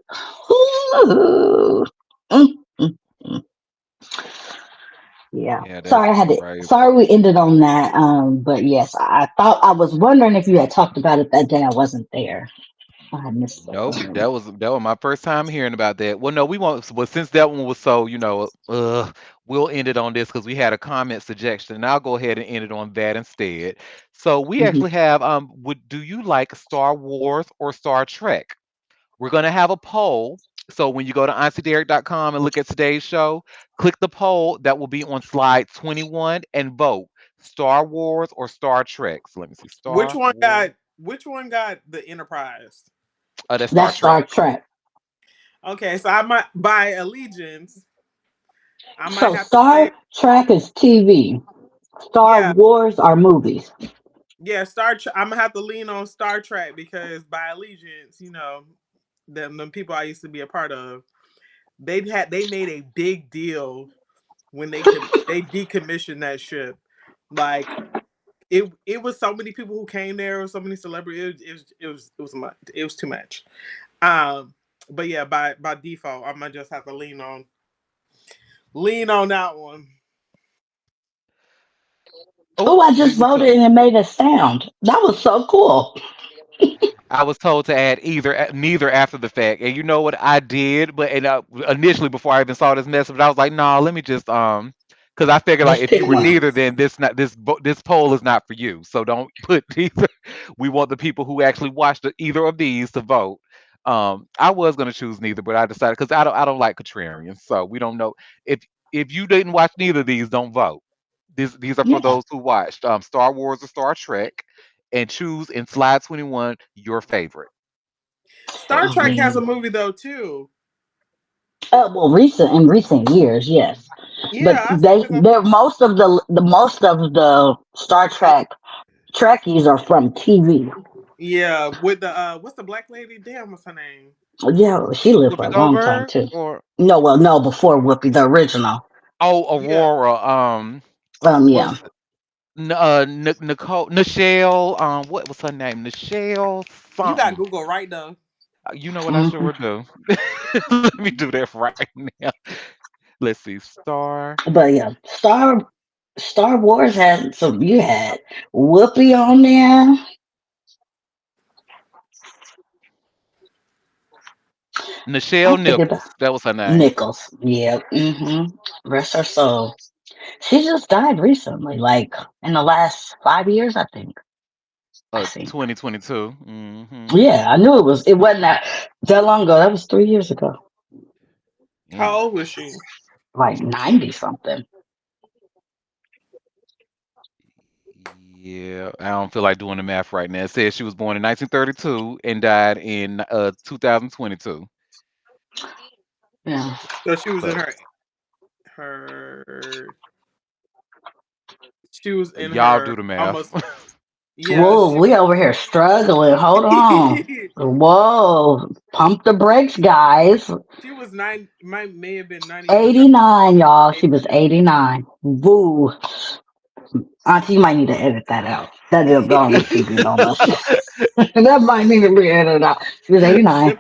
Mm, mm, mm. Yeah. yeah, that's Sorry, I had to. crazy. Sorry, we ended on that. But yes, I thought I was wondering if you had talked about it that day. I wasn't there. I missed Nope, that. that was my first time hearing about that. Well, no, we won't. Well, since that one was so, we'll end it on this because we had a comment suggestion, and I'll go ahead and end it on that instead. So we Mhm. actually have, would do you like Star Wars or Star Trek? We're gonna have a poll. So when you go to auntiederik.com and look at today's show, click the poll that will be on slide 21 and vote Star Wars or Star Trek. So let me see, Which Star one Wars. got which one got the Enterprise? Oh, that's Star That's Star Trek. Trek. Okay, so I might by allegiance, I might So have to say Star Trek is TV. Star yeah, Wars are movies. yeah, I'm gonna have to lean on Star Trek because by allegiance, them people I used to be a part of, they made a big deal when they decommissioned that ship. Like it was so many people who came there, or so many celebrities. It was too much. Um, but yeah, by default, I'm gonna just have to lean on that one. Oh, Oh, I we just was voted and it made a sound. That was so cool. I was told to add neither after the fact, and you know what I did, but initially before I even saw this message, I was like, nah, let me just because I figured like Just if you pick were one. neither, then this poll is not for you, so don't put either. We want the people who actually watched either of these to vote. I was gonna choose neither, but I decided because I don't like contrarians, so we don't know if If you didn't watch neither of these, don't vote. These are for Yeah. those who watched Star Wars or Star Trek, and choose in slide 21 your favorite. Star So I Trek has a mean, movie though too. well, in recent years, yes, but Yeah, I seen this on. they're most of the Star Trek Trekkies are from TV. Yeah, with the what's the black lady? Damn, what's her name? Yeah, she lived for Whoopi a long time Goldberg too. or No, well, no, before Whoopi, the original. Yeah, Aurora, what Yeah, was Nicole, Nichelle, what was her name? Nichelle you got something. Google right now. You know what I hmm sure do. Let me do that right now. Let's see. Star but yeah, Star Wars had some. You had Whoopi on there. Nichelle I'm thinking about Nichols. That was her name. Nichols. Yeah, rest her soul. She just died recently, like in the last 5 years, I think. I think. 2022. Hmm. Yeah, I knew it was. It wasn't that long ago. That was 3 years ago. Yeah. How old was she? Like 90 something. Yeah, I don't feel like doing the math right now. It says she was born in 1932 and died in 2022. Yeah. So she was in But her. She was in y'all do her the math. almost. Yeah, Whoa, she. we over here struggling. Hold on. Whoa, pump the brakes, guys. She was nine. Might may have been 99. 89, y'all. She was 89. Woo. Auntie, you might need to edit that out. That don't look too good on us. That might need to be edited out. She was 89.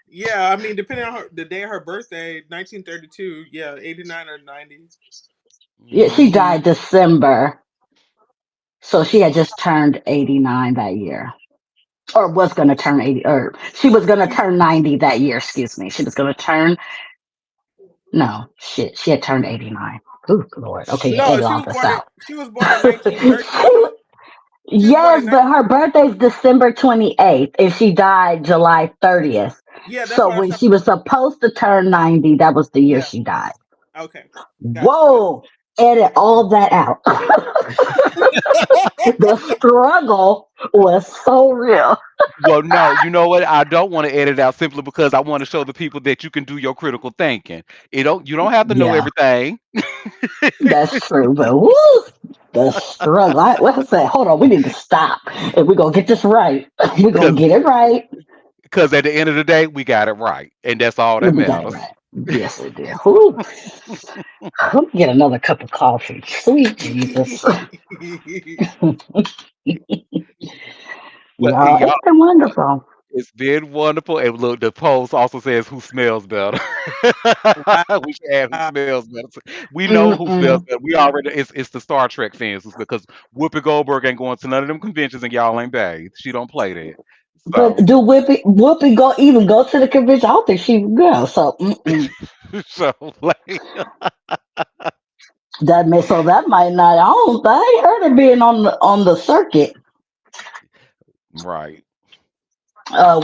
Yeah, I mean, depending on the day of her birthday, 1932. Yeah, 89 or 90. Yeah, she Hmm. died December. So she had just turned 89 that year. Or was going to turn 80. Or she was going to turn 90 that year. Excuse me. She was going to turn. No, shit. She had turned 89. Ooh, Lord. Okay, yeah, No, edit all this out. She was born in 1932. She was born Yes, in but her birthday's December 28th and she died July 30th. Yeah, that's So what I when said. she was supposed to turn 90, that was the year Yeah. she died. Okay. Gotcha. Whoa! Edit all that out. The struggle was so real. Well, no, you know what? I don't want to edit out simply because I want to show the people that you can do your critical thinking. You don't have to know Yeah, everything. that's true. But woo! The struggle. What I said, hold on, we need to stop. And we're going to get this right. We're going to Because get it right. at the end of the day, we got it right, and that's all that We got it matters. right. Yes, we did. Whew. Let me get another cup of coffee. Sweet Jesus. But Y'all, y'all, it's been wonderful. it's been wonderful. And look, the post also says who smells better. We should add who Wow. smells better. We know who smells Mm-mm. better. We already it's the Star Trek fans because Whoopi Goldberg ain't going to none of them conventions and y'all ain't bathed. She don't play that. But So do Whoopi go to the convention? I don't think she will. So so like that might not. I ain't heard of being on the circuit. right.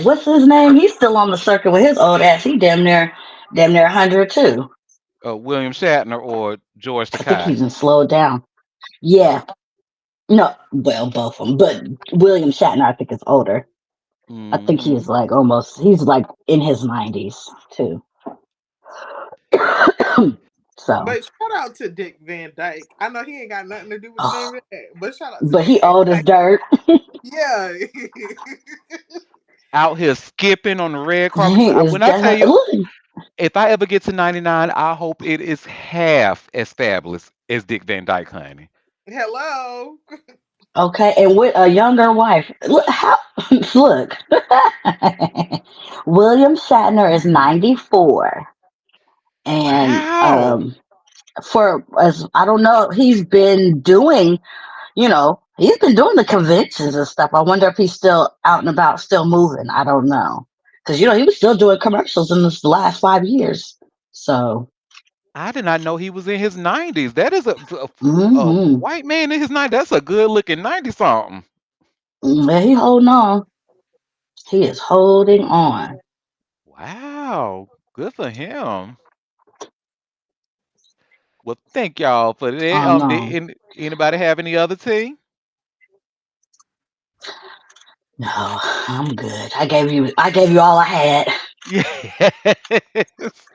What's his name? He's still on the circuit with his old ass. He damn near 100 too. William Shatner or George I think Takei. he's even slowed down. Yeah, no, well both of them, but William Shatner I think is older. I think Hmm. he's like almost. He's like in his 90s too. So, But shout out to Dick Van Dyke. I know he ain't got nothing to do with none oh, of that, but shout out to but Dick he Van old as Dyke. dirt. Yeah. Out here skipping on the red carpet. He is When I tell definitely you, look. if I ever get to 99, I hope it is half as fabulous as Dick Van Dyke, honey. Hello. Okay, and with a younger wife. Look how look. William Shatner is 94, and Wow. for as I don't know, he's been doing the conventions and stuff. I wonder if he's still out and about, still moving. I don't know, because he was still doing commercials in this last 5 years. So, I did not know he was in his 90s. That is a hmm white man in his 90s. That's a good looking 90 something. yeah, he holding on. He is holding on. Wow. Good for him. Well, thank y'all for that. Oh no, Anybody have any other tea? no, I'm good. I gave you all I had. Yes.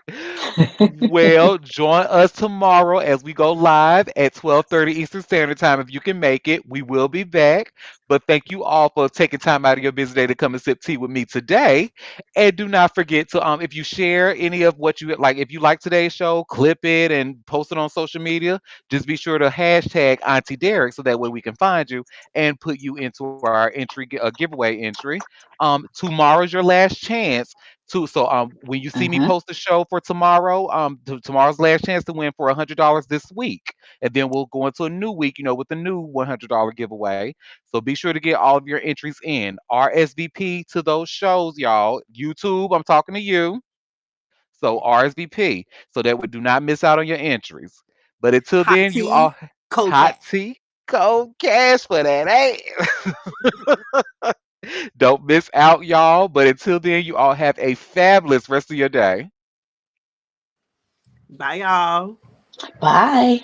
Well, join us tomorrow as we go live at 12:30 Eastern Standard Time. If you can make it, we will be back. But thank you all for taking time out of your busy day to come and sip tea with me today. And do not forget to if you share any of what you like, if you like today's show, clip it and post it on social media. Just be sure to hashtag Auntie Derek so that way we can find you and put you into our entry giveaway entry. Tomorrow's your last chance too. So when you see me Mhm. post the show for tomorrow, tomorrow's last chance to win for $100 this week, and then we'll go into a new week, with the new $100 giveaway. So be sure to get all of your entries in. RSVP to those shows, y'all. YouTube, I'm talking to you. So RSVP, so that we do not miss out on your entries. But until Hot then, you tea, all cold hot cat. tea, cold cash for that, eh? Don't miss out, y'all. But until then, you all have a fabulous rest of your day. Bye, y'all. Bye.